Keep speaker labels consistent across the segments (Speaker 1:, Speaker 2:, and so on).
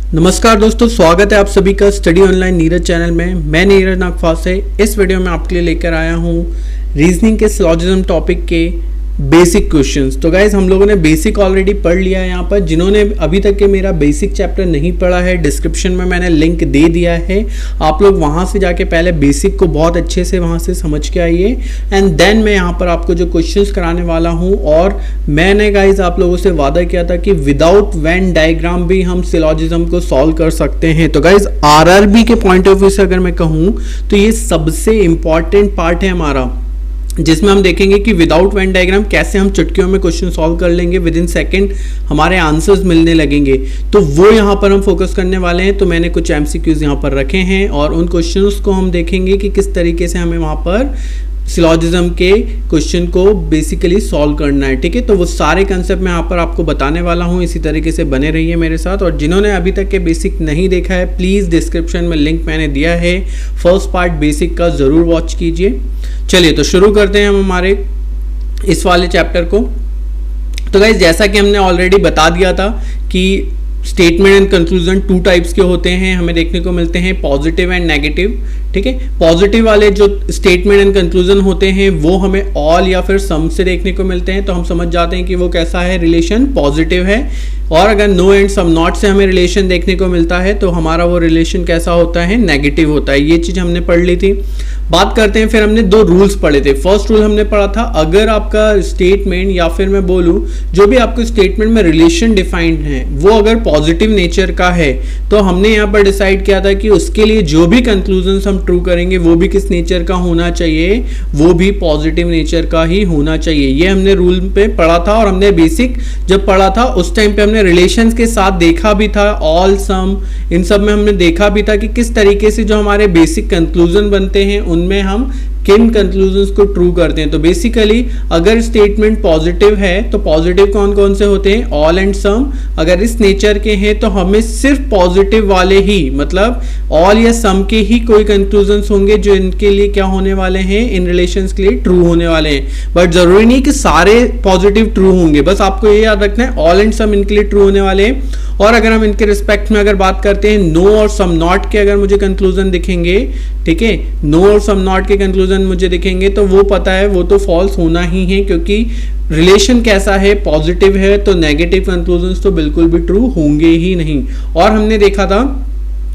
Speaker 1: नमस्कार दोस्तों, स्वागत है आप सभी का स्टडी ऑनलाइन नीरज चैनल में। मैं नीरज नागपाल से इस वीडियो में आपके लिए लेकर आया हूँ रीजनिंग के सिलोजिज्म टॉपिक के बेसिक क्वेश्चंस। तो गाइज हम लोगों ने बेसिक ऑलरेडी पढ़ लिया है। यहाँ पर जिन्होंने अभी तक के मेरा बेसिक चैप्टर नहीं पढ़ा है, डिस्क्रिप्शन में मैंने लिंक दे दिया है, आप लोग वहाँ से जाके पहले बेसिक को बहुत अच्छे से वहाँ से समझ के आइए एंड देन मैं यहाँ पर आपको जो क्वेश्चंस कराने वाला हूँ। और मैंने गाइज आप लोगों से वादा किया था कि विदाउट वेन डायग्राम भी हम सिलोजिज्म को सॉल्व कर सकते हैं। तो गाइज आरआरबी के पॉइंट ऑफ व्यू से अगर मैं कहूँ तो ये सबसे इंपॉर्टेंट पार्ट है हमारा, जिसमें हम देखेंगे कि विदाउट वेन डायग्राम कैसे हम चुटकियों में क्वेश्चन सॉल्व कर लेंगे, विद इन सेकेंड हमारे आंसर्स मिलने लगेंगे। तो वो यहाँ पर हम फोकस करने वाले हैं। तो मैंने कुछ एमसीक्यूज यहाँ पर रखे हैं और उन क्वेश्चंस को हम देखेंगे कि किस तरीके से हमें वहाँ पर सिलोजिज्म के क्वेश्चन को बेसिकली सॉल्व करना है। ठीक है, तो वो सारे कंसेप्ट मैं यहाँ पर आपको बताने वाला हूँ। इसी तरीके से बने रहिए मेरे साथ। और जिन्होंने अभी तक के बेसिक नहीं देखा है, प्लीज़ डिस्क्रिप्शन में लिंक मैंने दिया है, फर्स्ट पार्ट बेसिक का ज़रूर वॉच कीजिए। चलिए तो शुरू करते हैं हम हमारे इस वाले चैप्टर को। तो गाइस जैसा कि हमने ऑलरेडी बता दिया था कि statement and conclusion two types के होते हैं, हमें देखने को मिलते हैं पॉजिटिव एंड नेगेटिव। ठीक है, पॉजिटिव वाले जो स्टेटमेंट एंड कंक्लूजन होते हैं वो हमें ऑल या फिर सम से देखने को मिलते हैं। तो हम समझ जाते हैं कि वो कैसा है, रिलेशन पॉजिटिव है। और अगर नो एंड सम नॉट से हमें रिलेशन देखने को मिलता है तो हमारा वो रिलेशन कैसा होता है, नेगेटिव होता है। ये चीज़ हमने पढ़ ली थी। बात करते हैं, फिर हमने दो रूल्स पढ़े थे। फर्स्ट रूल हमने पढ़ा था, अगर आपका स्टेटमेंट या फिर मैं बोलूँ जो भी आपको स्टेटमेंट में रिलेशन डिफाइंड है वो अगर पॉजिटिव नेचर का है तो हमने यहाँ पर डिसाइड किया था कि उसके लिए जो भी कंक्लूजन हम ट्रू करेंगे वो भी किस नेचर का होना चाहिए, वो भी पॉजिटिव नेचर का ही होना चाहिए। ये हमने रूल पे पढ़ा था। और हमने बेसिक जब पढ़ा था उस टाइम पे हमने रिलेशंस के साथ देखा भी था, ऑल सम इन सब में हमने देखा भी था कि किस तरीके से जो हमारे बेसिक कंक्लूजन बनते हैं उनमें हम किन कंक्लूजन्स को ट्रू करते हैं। तो बेसिकली अगर स्टेटमेंट पॉजिटिव है तो पॉजिटिव कौन कौन से होते हैं, ऑल एंड सम। अगर इस नेचर के हैं तो हमें सिर्फ पॉजिटिव वाले ही, मतलब ऑल या सम के ही कोई कंक्लूजन्स होंगे जो इनके लिए क्या होने वाले हैं, इन रिलेशंस के लिए ट्रू होने वाले हैं। बट जरूरी नहीं कि सारे पॉजिटिव ट्रू होंगे, बस आपको ये याद रखना है ऑल एंड सम इनके लिए ट्रू होने वाले हैं। और अगर हम इनके रिस्पेक्ट में अगर बात करते हैं, नो और सम नॉट के अगर मुझे कंक्लूजन दिखेंगे, ठीक है, नो और सम नॉट के कंक्लूजन मुझे दिखेंगे तो वो पता है वो तो फॉल्स होना ही है, क्योंकि रिलेशन कैसा है, पॉजिटिव है, तो नेगेटिव कंक्लूजन्स तो बिल्कुल भी ट्रू होंगे ही नहीं। और हमने देखा था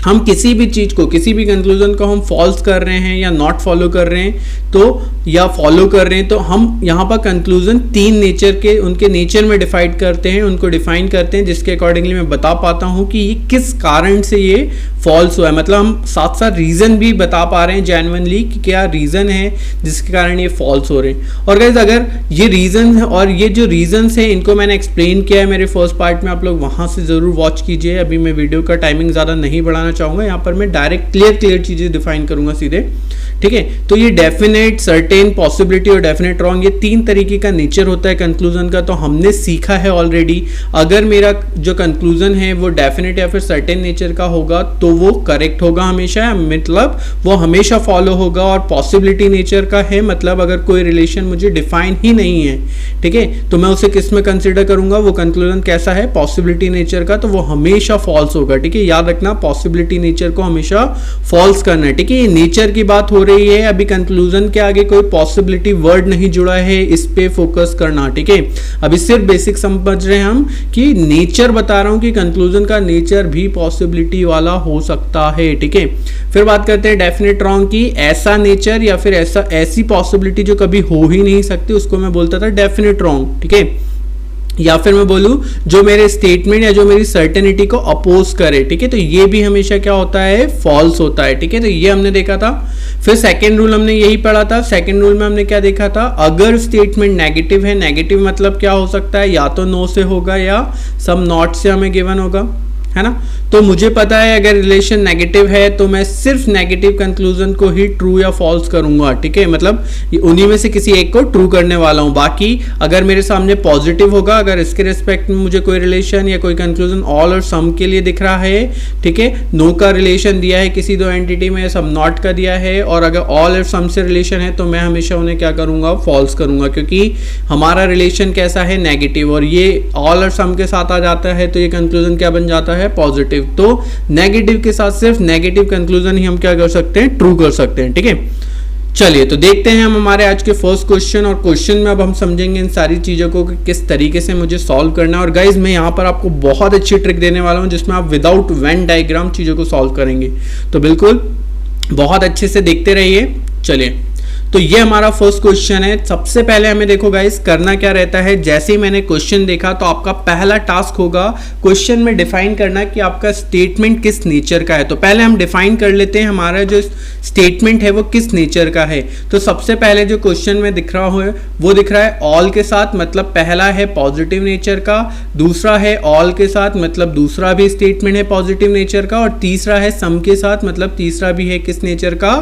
Speaker 1: हम किसी भी चीज़ को, किसी भी कंक्लूजन को हम फॉल्स कर रहे हैं या नॉट फॉलो कर रहे हैं तो, या फॉलो कर रहे हैं तो हम यहाँ पर कंक्लूजन तीन नेचर के, उनके नेचर में डिफाइड करते हैं, उनको डिफाइन करते हैं, जिसके अकॉर्डिंगली मैं बता पाता हूँ कि ये किस कारण से ये फॉल्स हुआ है। मतलब हम साथ साथ रीज़न भी बता पा रहे हैं जेन्युइनली कि क्या रीज़न है जिसके कारण ये फॉल्स हो रहे हैं। और गाइस अगर ये रीज़न है और ये जो रीजंस है इनको मैंने एक्सप्लेन किया है मेरे फर्स्ट पार्ट में, आप लोग वहाँ से ज़रूर वॉच कीजिए। अभी मैं वीडियो का टाइमिंग ज़्यादा नहीं बढ़ाना चाहूँगा, यहाँ पर मैं डायरेक्ट क्लियर चीज़ें डिफाइन करूँगा सीधे। ठीक है, तो ये डेफिनेट, सर्टेन, पॉसिबिलिटी और डेफिनेट रॉन्ग, ये तीन तरीके का नेचर होता है कंक्लूजन का। तो हमने सीखा है ऑलरेडी, अगर मेरा जो कंक्लूजन है वो डेफिनेट या फिर सर्टेन नेचर का होगा तो वो करेक्ट होगा हमेशा, मतलब वो हमेशा फॉलो होगा। और पॉसिबिलिटी नेचर का है मतलब अगर कोई रिलेशन मुझे डिफाइन ही नहीं है, ठीक है, तो मैं उसे किस में कंसिडर करूंगा, वो कंक्लूजन कैसा है, पॉसिबिलिटी नेचर का, तो वो हमेशा फॉल्स होगा। ठीक है, याद रखना पॉसिबिलिटी नेचर को हमेशा फॉल्स करना है। ठीक है, ये नेचर की बात हो रही है, अभी कंक्लूजन के आगे कोई पॉसिबिलिटी वर्ड नहीं जुड़ा है, इस पे फोकस करना। ठीक है, अभी सिर्फ बेसिक समझ रहे हैं हम कि नेचर बता रहा हूं कि कंक्लूजन का नेचर भी पॉसिबिलिटी वाला हो सकता है। ठीक है, फिर बात करते हैं डेफिनेट रॉन्ग की। ऐसा नेचर या फिर ऐसी पॉसिबिलिटी जो कभी हो ही नहीं सकती उसको मैं बोलता था डेफिनेट रॉन्ग। ठीक है, या फिर मैं बोलूं जो मेरे स्टेटमेंट या जो मेरी सर्टेनिटी को अपोज करे। ठीक है, तो ये भी हमेशा क्या होता है, फॉल्स होता है। ठीक है, तो ये हमने देखा था। फिर सेकंड रूल हमने यही पढ़ा था। सेकंड रूल में हमने क्या देखा था, अगर स्टेटमेंट नेगेटिव है, नेगेटिव मतलब क्या हो सकता है, या तो नो से होगा या सम नॉट से हमें गिवन होगा, है ना। तो मुझे पता है अगर रिलेशन नेगेटिव है तो मैं सिर्फ नेगेटिव कंक्लूजन को ही ट्रू या फॉल्स करूंगा। ठीक है, मतलब उन्हीं में से किसी एक को ट्रू करने वाला हूं। बाकी अगर मेरे सामने पॉजिटिव होगा, अगर इसके रिस्पेक्ट में मुझे कोई रिलेशन या कोई कंक्लूजन ऑल और सम के लिए दिख रहा है, ठीक है, नो का रिलेशन दिया है किसी दो एंटिटी में, सम नॉट का दिया है, और अगर ऑल और सम से रिलेशन है तो मैं हमेशा उन्हें क्या करूंगा, फॉल्स करूंगा, क्योंकि हमारा रिलेशन कैसा है, नेगेटिव, और ये ऑल और सम के साथ आ जाता है तो ये कंक्लूजन क्या बन जाता है, है पॉजिटिव, तो नेगेटिव के साथ सिर्फ नेगेटिव कंक्लूजन ही हम क्या कर सकते हैं, ट्रू कर सकते हैं। ठीक है, चलिए तो देखते हैं हम हमारे आज के फर्स्ट क्वेश्चन, और क्वेश्चन में अब हम समझेंगे इन सारी चीज़ों को कि किस तरीके से मुझे सॉल्व करना है। और गाइज मैं यहाँ पर आपको बहुत अच्छी ट्रिक देने वाला हूँ जिसमें आप विदाउट वेन डायग्राम चीज़ों को सॉल्व करेंगे, तो बिल्कुल बहुत अच्छे से देखते रहिए। चलिए तो ये हमारा फर्स्ट क्वेश्चन है। सबसे पहले हमें देखो गाइस करना क्या रहता है, जैसे ही मैंने क्वेश्चन देखा तो आपका पहला टास्क होगा क्वेश्चन में डिफाइन करना कि आपका स्टेटमेंट किस नेचर का है। तो पहले हम डिफाइन कर लेते हैं हमारा जो स्टेटमेंट है वो किस नेचर का है। तो सबसे पहले जो क्वेश्चन में दिख रहा है वो दिख रहा है ऑल के साथ, मतलब पहला है पॉजिटिव नेचर का, दूसरा है ऑल के साथ मतलब दूसरा भी स्टेटमेंट है पॉजिटिव नेचर का, और तीसरा है सम के साथ मतलब तीसरा भी है किस नेचर का,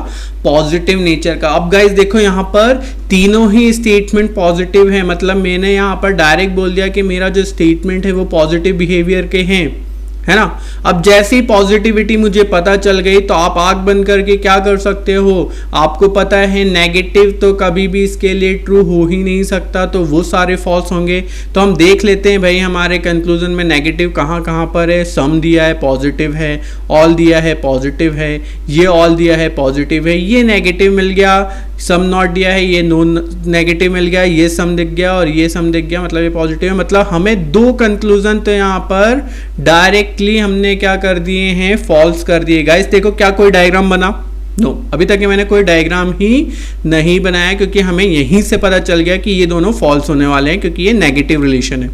Speaker 1: पॉजिटिव नेचर का। अब गाइस देखो यहाँ पर तीनों ही स्टेटमेंट पॉजिटिव है, मतलब मैंने यहाँ पर डायरेक्ट बोल दिया कि मेरा जो स्टेटमेंट है वो पॉजिटिव बिहेवियर के हैं, है ना। अब जैसी पॉजिटिविटी मुझे पता चल गई तो आप आंख बंद करके क्या कर सकते हो, आपको पता है नेगेटिव तो कभी भी इसके लिए ट्रू हो ही नहीं सकता, तो वो सारे फॉल्स होंगे। तो हम देख लेते हैं भाई हमारे कंक्लूजन में नेगेटिव कहाँ कहाँ पर है। सम दिया है पॉजिटिव है, ऑल दिया है पॉजिटिव है, ये ऑल दिया है पॉजिटिव है, ये नेगेटिव मिल गया, सम नॉट दिया है, ये नॉन नेगेटिव मिल गया, ये सम दिख गया और ये सम दिख गया, मतलब ये पॉजिटिव है। मतलब हमें दो कंक्लूजन तो यहाँ पर डायरेक्टली हमने क्या कर दिए हैं, फॉल्स कर दिए। गाइस देखो क्या कोई डायग्राम बना, नो अभी तक मैंने कोई डायग्राम ही नहीं बनाया, क्योंकि हमें यहीं से पता चल गया कि ये दोनों फॉल्स होने वाले हैं क्योंकि ये नेगेटिव रिलेशन है।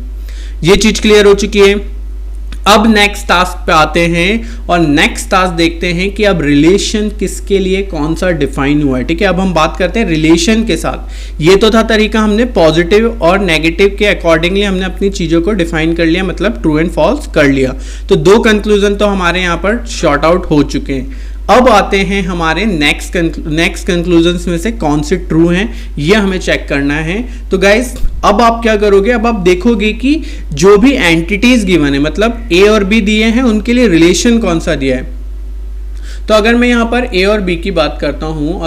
Speaker 1: ये चीज क्लियर हो चुकी है। अब नेक्स्ट टास्क पे आते हैं और नेक्स्ट टास्क देखते हैं कि अब रिलेशन किसके लिए कौन सा डिफाइन हुआ है। ठीक है, अब हम बात करते हैं रिलेशन के साथ। ये तो था तरीका, हमने पॉजिटिव और नेगेटिव के अकॉर्डिंगली हमने अपनी चीजों को डिफाइन कर लिया, मतलब ट्रू एंड फॉल्स कर लिया। तो दो कंक्लूजन तो हमारे यहाँ पर शॉर्ट आउट हो चुके हैं। अब आते हैं हमारे नेक्स्ट कंक्लूजन्स में से कौन से ट्रू हैं, ये हमें चेक करना है। तो गाइस अब आप क्या करोगे, अब आप देखोगे कि जो भी एंटिटीज गिवन है, मतलब ए और बी दिए हैं, उनके लिए रिलेशन कौन सा दिया है। तो अगर मैं यहाँ पर ए और बी की बात करता हूँ,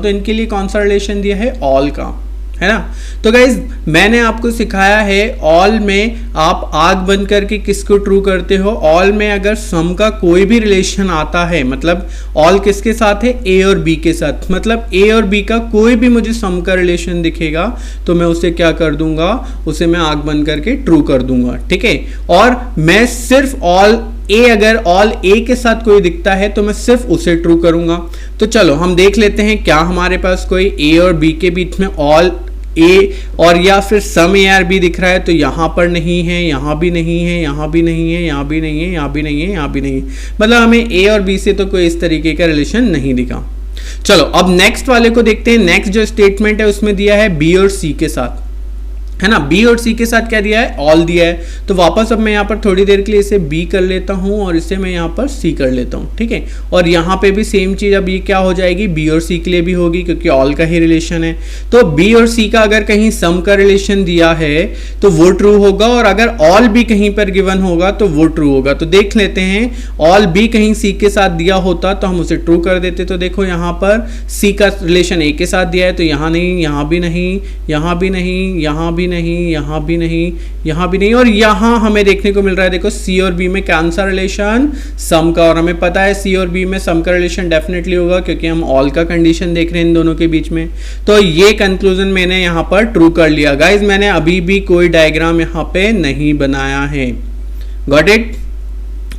Speaker 1: तो इनके लिए कौन सा रिलेशन दिया है, ऑल का, है ना। तो गाइज मैंने आपको सिखाया है ऑल में आप आंख बंद करके किसको ट्रू करते हो। ऑल में अगर सम का कोई भी रिलेशन आता है, मतलब ऑल किसके साथ है, ए और बी के साथ, मतलब ए और बी का कोई भी मुझे सम का रिलेशन दिखेगा तो मैं उसे क्या कर दूंगा, उसे मैं आंख बंद करके ट्रू कर दूंगा। ठीक है, और मैं सिर्फ ऑल ए, अगर ऑल ए के साथ कोई दिखता है तो मैं सिर्फ उसे ट्रू करूंगा। तो चलो हम देख लेते हैं क्या हमारे पास कोई ए और बी के बीच में ऑल ए और या फिर सम ए आर बी दिख रहा है। तो यहाँ पर नहीं है, यहाँ भी नहीं है, यहाँ भी नहीं है, यहाँ भी नहीं है, यहाँ भी नहीं है, यहाँ भी नहीं है, मतलब हमें ए और बी से तो कोई इस तरीके का रिलेशन नहीं दिखा। चलो अब नेक्स्ट वाले को देखते हैं। नेक्स्ट जो स्टेटमेंट है उसमें दिया है बी और सी के साथ, है ना। बी और सी के साथ क्या दिया है, ऑल दिया है। तो वापस अब मैं यहाँ पर थोड़ी देर के लिए इसे बी कर लेता हूँ और इसे मैं यहाँ पर सी कर लेता हूँ। ठीक है, और यहाँ पे भी सेम चीज अब ये क्या हो जाएगी, बी और सी के लिए भी होगी क्योंकि ऑल का ही रिलेशन है। तो बी और सी का अगर कहीं सम का रिलेशन दिया है तो वो ट्रू होगा, और अगर ऑल भी कहीं पर गिवन होगा तो वो ट्रू होगा। तो देख लेते हैं, ऑल भी कहीं सी के साथ दिया होता तो हम उसे ट्रू कर देते। तो देखो यहाँ पर सी का रिलेशन ए के साथ दिया है, तो यहाँ नहीं, यहाँ भी नहीं, यहाँ भी नहीं, यहाँ भी नहीं, यहाँ भी नहीं, यहाँ भी नहीं, और यहाँ हमें देखने को मिल रहा है, देखो सी और बी में कौन सा रिलेशन, सम का। और हमें पता है सी और बी में सम का रिलेशन डेफिनेटली होगा क्योंकि हम ऑल का कंडीशन देख रहे हैं इन दोनों के बीच में। तो ये कंक्लूजन मैंने यहाँ पर ट्रू कर लिया। गाइज मैंने अभी भी कोई डायग्राम यहाँ पे नहीं बनाया है, गॉट इट,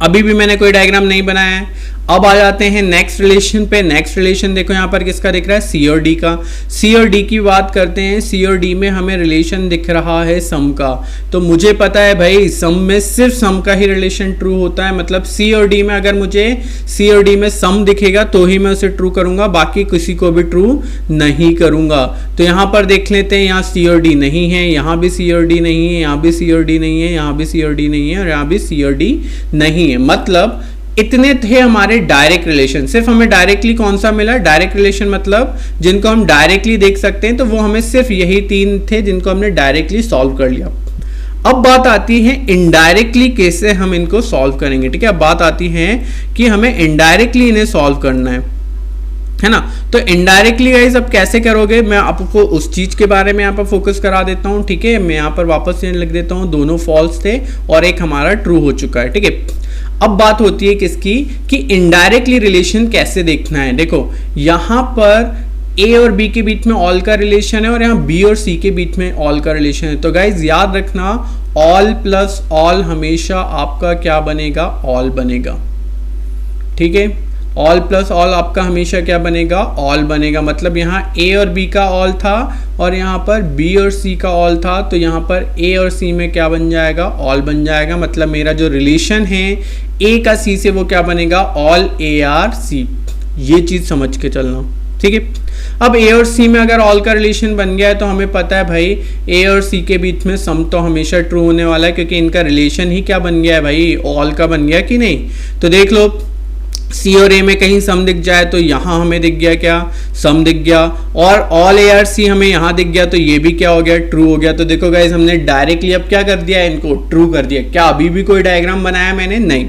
Speaker 1: अभी भी मैंने कोई डायग्राम नहीं बनाया है। अब आ जाते हैं नेक्स्ट रिलेशन पे। नेक्स्ट रिलेशन देखो यहाँ पर किसका दिख रहा है, सी और डी का। सी और डी की बात करते हैं। सी और डी में हमें रिलेशन दिख रहा है सम का। तो मुझे पता है भाई सम में सिर्फ सम का ही रिलेशन ट्रू होता है, मतलब सी और डी में अगर मुझे सी और डी में सम दिखेगा तो ही मैं उसे ट्रू करूंगा, बाकी किसी को भी ट्रू नहीं करूंगा। तो यहाँ पर देख लेते हैं, यहाँ सी और डी नहीं है, यहाँ भी सी और डी नहीं है, यहाँ भी सी और डी नहीं है, यहाँ भी सी और डी नहीं है, और यहाँ भी सी और डी नहीं है। मतलब इतने थे हमारे डायरेक्ट रिलेशन। सिर्फ हमें डायरेक्टली कौन सा मिला, डायरेक्ट रिलेशन मतलब जिनको हम डायरेक्टली देख सकते हैं, तो वो हमें सिर्फ यही तीन थे जिनको हमने डायरेक्टली सॉल्व कर लिया। अब बात आती है इनडायरेक्टली कैसे हम इनको सॉल्व करेंगे। ठीक है, अब बात आती है कि हमें इनडायरेक्टली इन्हें सॉल्व करना है। है ना। तो इनडायरेक्टली गाइस अब कैसे करोगे, मैं आपको उस चीज के बारे में यहाँ पर फोकस करा देता हूँ, ठीक है। मैं यहाँ पर वापस से लिख देता हूँ, दोनों फॉल्स थे और एक हमारा ट्रू हो चुका है, ठीक है। अब बात होती है किसकी, कि इनडायरेक्टली रिलेशन कैसे देखना है। देखो यहाँ पर ए और बी के बीच में ऑल का रिलेशन है और यहाँ बी और सी के बीच में ऑल का रिलेशन है। तो गाइज याद रखना, ऑल प्लस ऑल हमेशा आपका क्या बनेगा, ऑल बनेगा, ठीक है। ऑल प्लस ऑल आपका हमेशा क्या बनेगा, ऑल बनेगा। मतलब यहाँ ए और बी का ऑल था और यहाँ पर बी और सी का ऑल था, तो यहाँ पर ए और सी में क्या बन जाएगा, ऑल बन जाएगा। मतलब मेरा जो रिलेशन है ए का सी से वो क्या बनेगा, ऑल ए आर सी। ये चीज समझ के चलना, ठीक है। अब ए और सी में अगर ऑल का रिलेशन बन गया है तो हमें पता है भाई ए और सी के बीच में सम तो हमेशा ट्रू होने वाला है, क्योंकि इनका रिलेशन ही क्या बन गया है भाई, ऑल का बन गया कि नहीं। तो देख लो सी और ए में कहीं सम दिख जाए तो यहाँ हमें दिख गया क्या, सम दिख गया, और ऑल ए आर सी हमें यहाँ दिख गया तो ये भी क्या हो गया, ट्रू हो गया। तो देखो गाइज हमने डायरेक्टली अब क्या कर दिया, इनको ट्रू कर दिया। क्या अभी भी कोई डायग्राम बनाया मैंने, नहीं।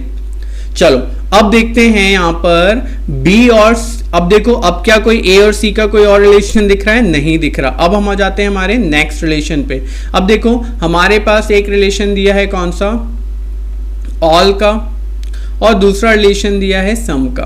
Speaker 1: चलो अब देखते हैं यहाँ पर बी और, अब देखो अब क्या कोई ए और सी का कोई और रिलेशन दिख रहा है, नहीं दिख रहा। अब हम आ जाते हैं हमारे नेक्स्ट रिलेशन पे। अब देखो हमारे पास एक रिलेशन दिया है कौन सा, ऑल का, और दूसरा रिलेशन दिया है सम का,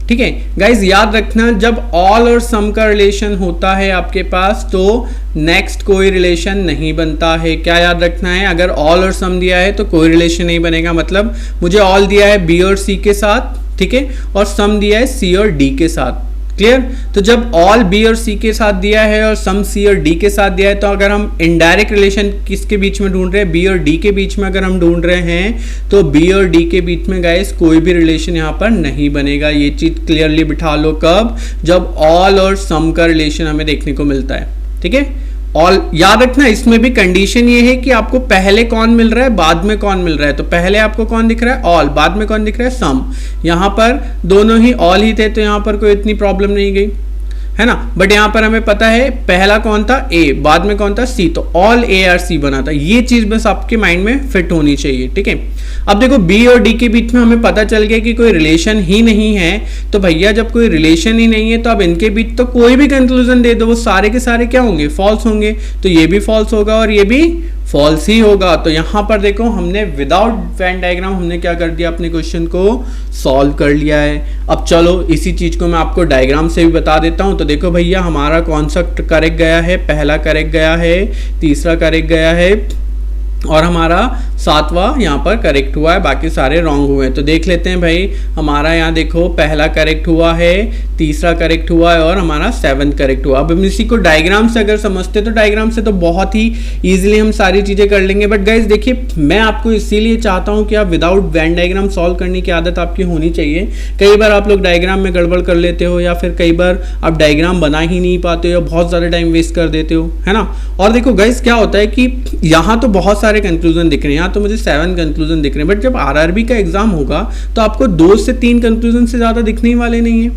Speaker 1: ठीक है। गाइज याद रखना, जब ऑल और सम का रिलेशन होता है आपके पास तो नेक्स्ट कोई रिलेशन नहीं बनता है। क्या याद रखना है, अगर ऑल और सम दिया है तो कोई रिलेशन नहीं बनेगा। मतलब मुझे ऑल दिया है बी और सी के साथ, ठीक है, और सम दिया है सी और डी के साथ, क्लियर। तो जब ऑल बी और सी के साथ दिया है और सम सी और डी के साथ दिया है, तो अगर हम इनडायरेक्ट रिलेशन किसके बीच में ढूंढ रहे हैं, बी और डी के बीच में अगर हम ढूंढ रहे हैं तो बी और डी के बीच में गाइस कोई भी रिलेशन यहाँ पर नहीं बनेगा। ये चीज क्लियरली बिठा लो, कब, जब ऑल और सम का रिलेशन हमें देखने को मिलता है, ठीक है। ऑल याद रखना, इसमें भी कंडीशन ये है कि आपको पहले कौन मिल रहा है, बाद में कौन मिल रहा है। तो पहले आपको कौन दिख रहा है, ऑल, बाद में कौन दिख रहा है, सम। यहाँ पर दोनों ही ऑल ही थे तो यहाँ पर कोई इतनी प्रॉब्लम नहीं गई, है ना। बट यहाँ पर हमें पता है पहला कौन था, ए, बाद में कौन था, सी, तो ऑल ए आर सी बना था। ये चीज बस आपके माइंड में फिट होनी चाहिए, ठीक है। अब देखो बी और डी के बीच में हमें पता चल गया कि कोई रिलेशन ही नहीं है। तो भैया जब कोई रिलेशन ही नहीं है तो अब इनके बीच तो कोई भी कंक्लूजन दे दो, वो सारे के सारे क्या होंगे, फॉल्स होंगे। तो ये भी फॉल्स होगा और ये भी फॉल्स ही होगा। तो यहां पर देखो हमने विदाउट वेन डायग्राम हमने क्या कर दिया, अपने क्वेश्चन को सॉल्व कर लिया है। अब चलो इसी चीज को मैं आपको डायग्राम से भी बता देता हूं। तो देखो भैया हमारा कॉन्सेप्ट करेक्ट गया है, पहला करेक्ट गया है, तीसरा करेक्ट गया है और हमारा सातवां यहाँ पर करेक्ट हुआ है, बाकी सारे रॉन्ग हुए हैं। तो देख लेते हैं भाई, हमारा यहाँ देखो पहला करेक्ट हुआ है, तीसरा करेक्ट हुआ है और हमारा 7th करेक्ट हुआ। अब हम इसी को डायग्राम से अगर समझते तो डायग्राम से तो बहुत ही इजीली हम सारी चीजें कर लेंगे। बट गाइज देखिए, मैं आपको इसीलिए चाहता हूँ कि आप विदाउट वेन डायग्राम सॉल्व करने की आदत आपकी होनी चाहिए। कई बार आप लोग डायग्राम में गड़बड़ कर लेते हो या फिर कई बार आप डायग्राम बना ही नहीं पाते हो या बहुत ज़्यादा टाइम वेस्ट कर देते हो, है ना। और देखो गाइज क्या होता है कि यहाँ तो बहुत सारे कंक्लूजन दिख रहे हैं, यहाँ तो मुझे 7 कंक्लूजन दिख रहे हैं, बट जब आरआरबी का एग्जाम होगा तो आपको 2 से 3 कंक्लूजन से ज्यादा दिखने ही वाले नहीं है,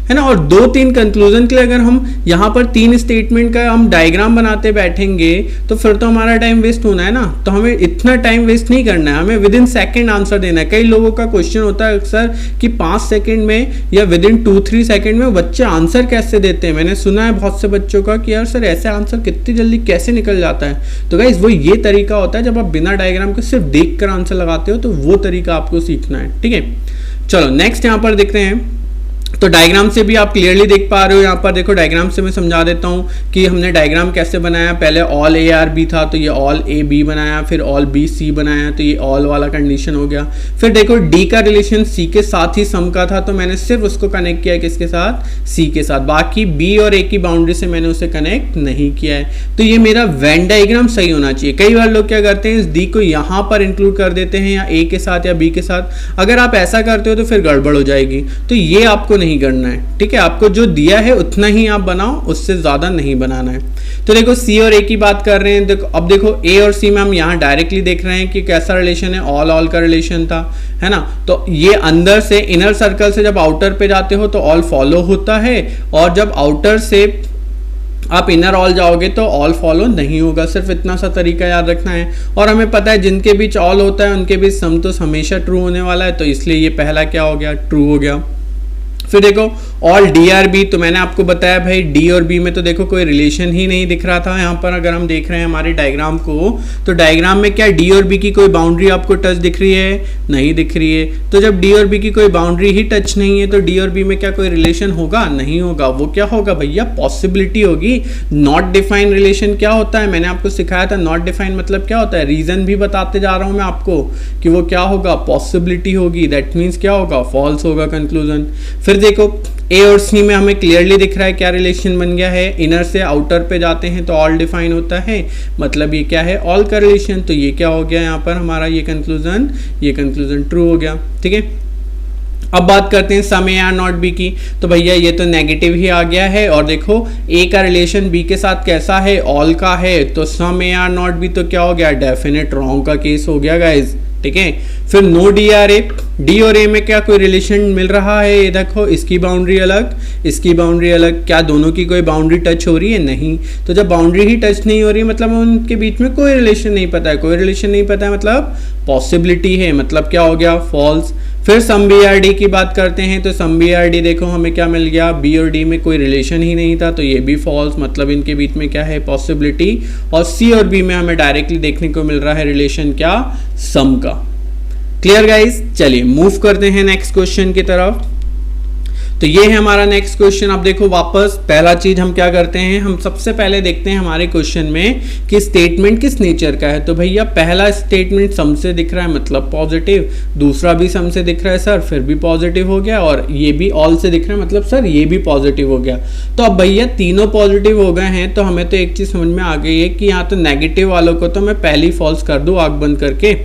Speaker 1: है ना। और 2-3 कंक्लूजन के लिए अगर हम यहाँ पर 3 स्टेटमेंट का हम डायग्राम बनाते बैठेंगे तो फिर तो हमारा टाइम वेस्ट होना है ना। तो हमें इतना टाइम वेस्ट नहीं करना है, हमें विद इन सेकेंड आंसर देना है। कई लोगों का क्वेश्चन होता है अक्सर कि 5 सेकेंड में या विद इन 2-3 सेकेंड में बच्चे आंसर कैसे देते हैं। मैंने सुना है बहुत से बच्चों का कि यार सर ऐसे आंसर कितनी जल्दी कैसे निकल जाता है। तो गाइस वो ये तरीका होता है, जब आप बिना डायग्राम के सिर्फ देख कर आंसर लगाते हो तो वो तरीका आपको सीखना है, ठीक है। चलो नेक्स्ट यहाँ पर देखते हैं। तो डायग्राम से भी आप क्लियरली देख पा रहे हो, यहाँ पर देखो डायग्राम से मैं समझा देता हूँ कि हमने डायग्राम कैसे बनाया। पहले ऑल ए आर बी था तो ये ऑल ए बी बनाया, फिर ऑल बी सी बनाया तो ये ऑल वाला कंडीशन हो गया। फिर देखो डी का रिलेशन सी के साथ ही सम का था तो मैंने सिर्फ उसको कनेक्ट किया किसके साथ, सी के साथ। बाकी बी और ए की बाउंड्री से मैंने उसे कनेक्ट नहीं किया है। तो ये मेरा वेन डायग्राम सही होना चाहिए। कई बार लोग क्या करते हैं, इस डी को यहाँ पर इंक्लूड कर देते हैं या ए के साथ या बी के साथ। अगर आप ऐसा करते हो तो फिर गड़बड़ हो जाएगी। तो ये आपको नहीं करना है, ठीक है। आपको जो दिया है उतना ही आप बनाओ, उससे ज्यादा नहीं बनाना है। तो देखो सी और ए की बात कर रहे हैं। देखो अब देखो ए और सी में हम यहाँ डायरेक्टली देख रहे हैं कि कैसा रिलेशन है, ऑल ऑल का रिलेशन था, है ना। तो ये अंदर से इनर सर्कल से जब आउटर पे जाते हो तो ऑल फॉलो होता है और जब आउटर से आप इनर ऑल जाओगे तो ऑल फॉलो नहीं होगा। सिर्फ इतना सा तरीका याद रखना है। और हमें पता है जिनके बीच ऑल होता है उनके बीच सम तो हमेशा ट्रू होने वाला है, तो इसलिए ये पहला क्या हो गया, ट्रू हो गया। फिर देखो ऑल डी आर बी, तो मैंने आपको बताया भाई डी और बी में तो देखो कोई रिलेशन ही नहीं दिख रहा था। यहाँ पर अगर हम देख रहे हैं हमारे डायग्राम को, तो डायग्राम में क्या डी और बी की कोई बाउंड्री आपको टच दिख रही है? नहीं दिख रही है। तो जब डी और बी की कोई बाउंड्री ही टच नहीं है तो डी और बी में क्या कोई रिलेशन होगा? नहीं होगा। वो क्या होगा भैया? पॉसिबिलिटी होगी। नॉट डिफाइंड रिलेशन क्या होता है? मैंने आपको सिखाया था नॉट डिफाइंड मतलब क्या होता है, रीजन भी बताते जा रहा हूं मैं आपको कि वो क्या होगा, पॉसिबिलिटी होगी। दैट मीन्स क्या होगा? फॉल्स होगा कंक्लूजन। फिर देखो ए और सी में हमें क्लियरली दिख रहा है क्या रिलेशन बन गया है, इनर से आउटर पे जाते हैं तो ऑल डिफाइन होता है, मतलब ये क्या है? ऑल का रिलेशन। तो ये क्या हो गया यहाँ पर हमारा ये कंक्लूजन ट्रू हो गया। ठीक है, अब बात करते हैं सम ए आर नॉट बी की। तो भैया ये तो नेगेटिव ही आ गया है, और देखो ए का रिलेशन बी के साथ कैसा है? ऑल का है। तो सम ए आर नॉट बी तो क्या हो गया? डेफिनेट रॉन्ग का केस हो गया गाइज। ठीक है, फिर no D R A, D और ए में क्या कोई रिलेशन मिल रहा है? ये देखो इसकी बाउंड्री अलग, इसकी बाउंड्री अलग, क्या दोनों की कोई बाउंड्री टच हो रही है? नहीं। तो जब बाउंड्री ही टच नहीं हो रही मतलब उनके बीच में कोई रिलेशन नहीं पता है, कोई रिलेशन नहीं पता है मतलब पॉसिबिलिटी है, मतलब क्या हो गया? फॉल्स। फिर सम बी आर डी की बात करते हैं, तो सम बी आर डी देखो हमें क्या मिल गया? बी और डी में कोई रिलेशन ही नहीं था, तो ये भी फॉल्स, मतलब इनके बीच में क्या है? पॉसिबिलिटी। और सी और बी में हमें डायरेक्टली देखने को मिल रहा है रिलेशन क्या? सम का। Clear guys? चलिए मूव करते हैं नेक्स्ट क्वेश्चन की तरफ। तो ये है हमारा नेक्स्ट क्वेश्चन। अब देखो वापस पहला चीज हम क्या करते हैं, हम सबसे पहले देखते हैं हमारे क्वेश्चन में कि स्टेटमेंट किस नेचर का है। तो भैया पहला स्टेटमेंट सम से दिख रहा है मतलब पॉजिटिव, दूसरा भी सम से दिख रहा है सर फिर भी पॉजिटिव हो गया, और ये भी ऑल से दिख रहा है मतलब सर ये भी पॉजिटिव हो गया। तो अब भैया तीनों पॉजिटिव हो गए हैं, तो हमें तो एक चीज समझ में आ गई है कि यहाँ तो नेगेटिव वालों को तो मैं पहले ही फॉल्स कर दूं आंख बंद करके,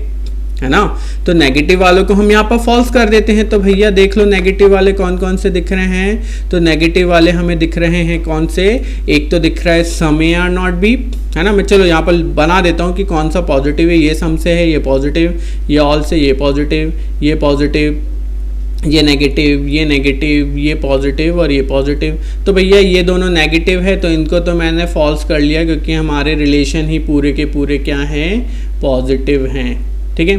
Speaker 1: है ना। तो नेगेटिव वालों को हम यहाँ पर फॉल्स कर देते हैं। तो भैया देख लो नेगेटिव वाले कौन कौन से दिख रहे हैं। तो नेगेटिव वाले हमें दिख रहे हैं कौन से? एक तो दिख रहा है सम ए आर नॉट बी, है ना। मैं चलो यहाँ पर बना देता हूँ कि कौन सा पॉजिटिव है। ये सम से है, ये पॉजिटिव, ये ऑल से, ये पॉजिटिव, ये पॉजिटिव, ये नेगेटिव, ये नेगेटिव, ये पॉजिटिव और ये पॉजिटिव। तो भैया ये दोनों नेगेटिव है, तो इनको तो मैंने फॉल्स कर लिया क्योंकि हमारे रिलेशन ही पूरे के पूरे क्या हैं? पॉजिटिव हैं। ठीक है,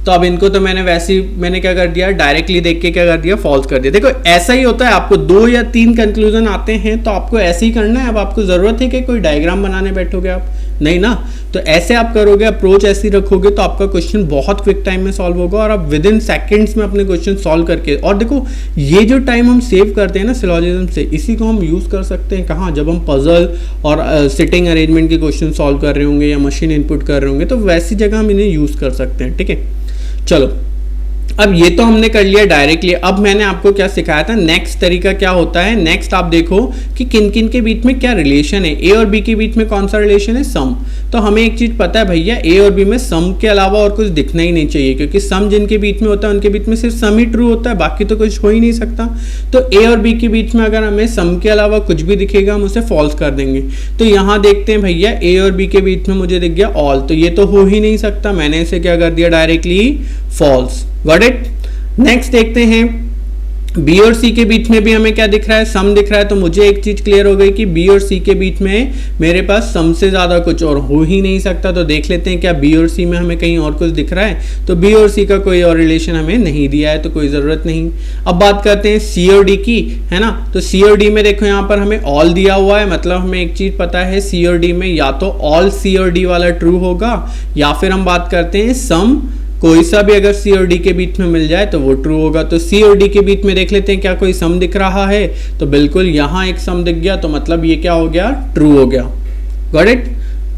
Speaker 1: तो अब इनको तो मैंने क्या कर दिया? डायरेक्टली देख के क्या कर दिया? फॉल्स कर दिया। देखो ऐसा ही होता है, आपको 2 या 3 कंक्लूजन आते हैं तो आपको ऐसे ही करना है। अब आपको जरूरत है कि कोई डायग्राम बनाने बैठोगे आप? नहीं ना। तो ऐसे आप करोगे, अप्रोच ऐसी रखोगे तो आपका क्वेश्चन बहुत क्विक टाइम में सॉल्व होगा और आप विद इन सेकेंड्स में अपने क्वेश्चन सॉल्व करके, और देखो ये जो टाइम हम सेव करते हैं ना सिलॉजिज्म से, इसी को हम यूज कर सकते हैं कहाँ? जब हम पजल और सिटिंग अरेंजमेंट के क्वेश्चन सॉल्व कर रहे होंगे या मशीन इनपुट कर रहे होंगे, तो वैसी जगह हम इन्हें यूज कर सकते हैं। ठीक है, चलो अब ये तो हमने कर लिया डायरेक्टली। अब मैंने आपको क्या सिखाया था, नेक्स्ट तरीका क्या होता है। नेक्स्ट आप देखो कि किन किन के बीच में क्या रिलेशन है। ए और बी के बीच में कौन सा रिलेशन है? सम। तो हमें एक चीज पता है भैया, ए और बी में सम के अलावा और कुछ दिखना ही नहीं चाहिए, क्योंकि सम जिनके बीच में होता है उनके बीच में सिर्फ सम ही ट्रू होता है, बाकी तो कुछ हो ही नहीं सकता। तो ए और बी के बीच में अगर हमें सम के अलावा कुछ भी दिखेगा हम उसे फॉल्स कर देंगे। तो यहाँ देखते हैं भैया ए और बी के बीच में मुझे दिख गया ऑल, तो ये तो हो ही नहीं सकता, मैंने इसे क्या कर दिया? Directly false. Got it. Next देखते हैं बी और सी के बीच में भी हमें क्या दिख रहा है? सम दिख रहा है। तो मुझे एक चीज क्लियर हो गई कि बी और सी के बीच में मेरे पास सम से ज्यादा कुछ और हो ही नहीं सकता। तो देख लेते हैं क्या बी और सी में हमें कहीं और कुछ दिख रहा है। तो बी और सी का कोई और रिलेशन हमें नहीं दिया है, तो कोई जरूरत नहीं। अब बात करते हैं सी और डी की, है ना। तो सी और डी में देखो यहाँ पर हमें ऑल दिया हुआ है, मतलब हमें एक चीज पता है सी और डी में या तो ऑल सी और डी वाला ट्रू होगा, या फिर हम बात करते हैं सम कोई सा भी अगर सी और डी के बीच में मिल जाए तो वो ट्रू होगा। तो सी और डी के बीच में देख लेते हैं क्या कोई सम दिख रहा है। तो बिल्कुल यहाँ एक सम दिख गया, तो मतलब ये क्या हो गया? ट्रू हो गया। Got it.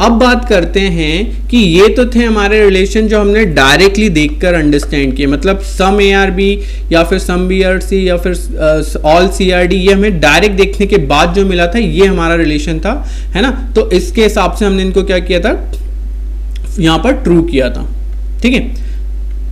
Speaker 1: अब बात करते हैं कि ये तो थे हमारे रिलेशन जो हमने डायरेक्टली देखकर अंडरस्टैंड किए, मतलब सम ए आर बी या फिर सम बी आर सी या फिर ऑल सी आर डी, ये हमें डायरेक्ट देखने के बाद जो मिला था ये हमारा रिलेशन था, है ना। तो इसके हिसाब से हमने इनको क्या किया था? यहाँ पर ट्रू किया था। ठीक है,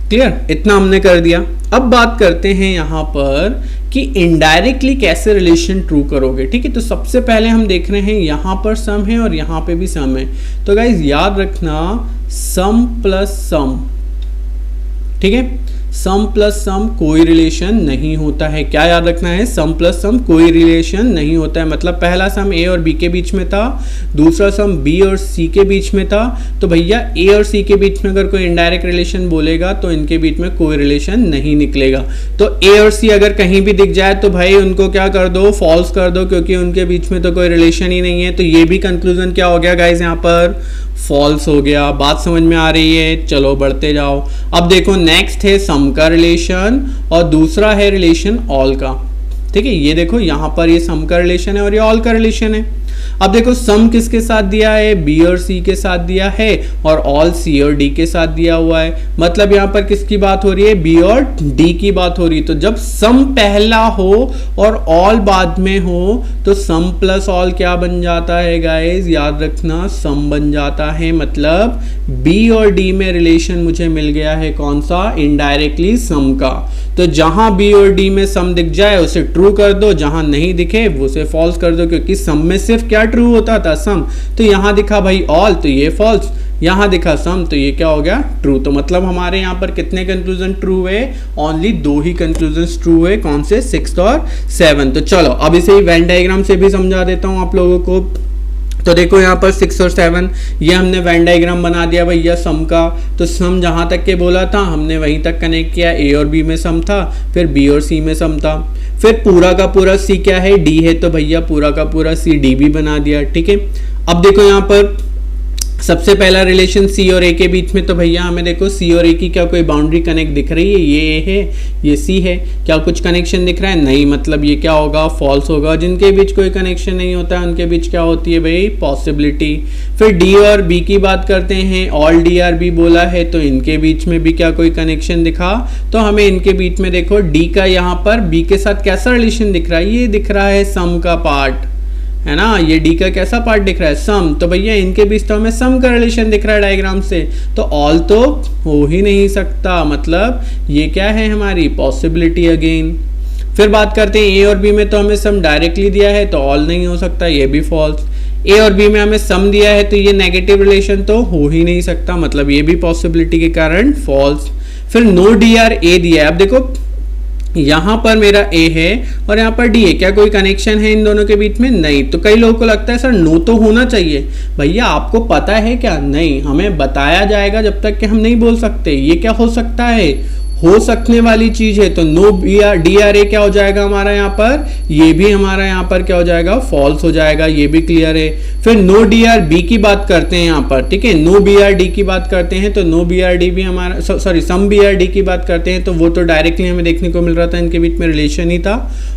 Speaker 1: क्लियर, इतना हमने कर दिया। अब बात करते हैं यहाँ पर कि इनडायरेक्टली कैसे रिलेशन ट्रू करोगे। ठीक है, तो सबसे पहले हम देख रहे हैं यहाँ पर सम है और यहाँ पे भी सम है। तो गाइज याद रखना सम प्लस सम, ठीक है, सम प्लस सम कोई रिलेशन नहीं होता है। क्या याद रखना है, सम प्लस सम कोई रिलेशन नहीं होता है। मतलब पहला सम ए और बी के बीच में था, दूसरा सम बी और सी के बीच में था, तो भैया ए और सी के बीच में अगर कोई इनडायरेक्ट रिलेशन बोलेगा तो इनके बीच में कोई रिलेशन नहीं निकलेगा। तो ए और सी अगर कहीं भी दिख जाए तो भाई उनको क्या कर दो, फॉल्स कर दो, क्योंकि उनके बीच में तो कोई रिलेशन ही नहीं है। तो ये भी कंक्लूजन क्या हो गया गाइस, यहाँ पर फॉल्स हो गया। बात समझ में आ रही है, चलो बढ़ते जाओ। अब देखो नेक्स्ट है सम का रिलेशन और दूसरा है रिलेशन ऑल का। ठीक है, ये देखो यहाँ पर ये सम का रिलेशन है और ये ऑल का रिलेशन है। अब देखो सम किसके साथ दिया है, बी और सी के साथ दिया है, और ऑल सी और डी के साथ दिया हुआ है। मतलब यहाँ पर किसकी बात हो रही है, बी और डी की बात हो रही है। तो जब सम पहला हो और ऑल बाद में हो तो सम प्लस ऑल क्या बन जाता है गाइस, याद रखना सम बन जाता है। मतलब बी और डी में रिलेशन मुझे मिल गया है कौन सा, इनडायरेक्टली सम का। तो जहां बी और डी में सम दिख जाए उसे ट्रू कर दो, जहां नहीं दिखे वो उसे फॉल्स कर दो, क्योंकि सम में सिर्फ क्या ट्रू होता था, सम। तो यहां दिखा भाई ऑल, तो ये फॉल्स, यहां दिखा सम, तो ये क्या हो गया, ट्रू। तो मतलब हमारे यहां पर कितने कंक्लूजन ट्रू हुए, ओनली 2 ही कंक्लूजन ट्रू हुए, कौन से, 6 और 7। तो चलो अब इसे वेन डायग्राम से भी समझा देता हूं आप लोगों को। तो देखो यहाँ पर 6 और 7 ये हमने वेन डायग्राम बना दिया भैया सम का। तो सम जहाँ तक के बोला था हमने वहीं तक कनेक्ट किया, ए और बी में सम था, फिर बी और सी में सम था, फिर पूरा का पूरा सी क्या है, डी है, तो भैया पूरा का पूरा सी डी भी बना दिया। ठीक है, अब देखो यहाँ पर सबसे पहला रिलेशन सी और ए के बीच में, तो भैया हमें देखो सी और ए की क्या कोई बाउंड्री कनेक्ट दिख रही है, ये ए है ये सी है, क्या कुछ कनेक्शन दिख रहा है, नहीं। मतलब ये क्या होगा, फॉल्स होगा। जिनके बीच कोई कनेक्शन नहीं होता है उनके बीच क्या होती है भाई, पॉसिबिलिटी। फिर डी और बी की बात करते हैं, ऑल डी आर बी बोला है, तो इनके बीच में भी क्या कोई कनेक्शन दिखा, तो हमें इनके बीच में देखो डी का यहाँ पर बी के साथ कैसा रिलेशन दिख रहा है, ये दिख रहा है सम का पार्ट, है ना। ये डी का कैसा पार्ट दिख रहा है, सम। तो भैया इनके बीच तो हमें सम का रिलेशन दिख रहा है डायग्राम से, तो ऑल तो हो ही नहीं सकता। मतलब ये क्या है हमारी पॉसिबिलिटी अगेन। फिर बात करते हैं ए और बी में, तो हमें सम डायरेक्टली दिया है तो ऑल नहीं हो सकता, ये भी फॉल्स। ए और बी में हमें सम दिया है तो ये नेगेटिव रिलेशन तो हो ही नहीं सकता, मतलब ये भी पॉसिबिलिटी के कारण फॉल्स। फिर नो डी आर ए दिया है। अब देखो यहाँ पर मेरा ए है और यहाँ पर डी है, क्या कोई कनेक्शन है इन दोनों के बीच में, नहीं। तो कई लोगों को लगता है सर नो तो होना चाहिए, भैया आपको पता है क्या, नहीं, हमें बताया जाएगा जब तक कि हम नहीं बोल सकते। ये क्या हो सकता है, हो सकने वाली चीज है, तो नो डी आर ए क्या हो जाएगा हमारा यहाँ पर, ये भी हमारा यहाँ पर क्या हो जाएगा, फॉल्स हो जाएगा, ये भी क्लियर है। फिर नो डी आर बी की बात करते हैं यहाँ पर, ठीक है, नो बी आर डी की बात करते हैं, तो नो बी आर डी भी हमारा, sorry sum B R D की बात करते हैं, तो वो तो डायरेक्टली हमें देखने को मिल रहा था, इनके बीच में रिलेशन ही था,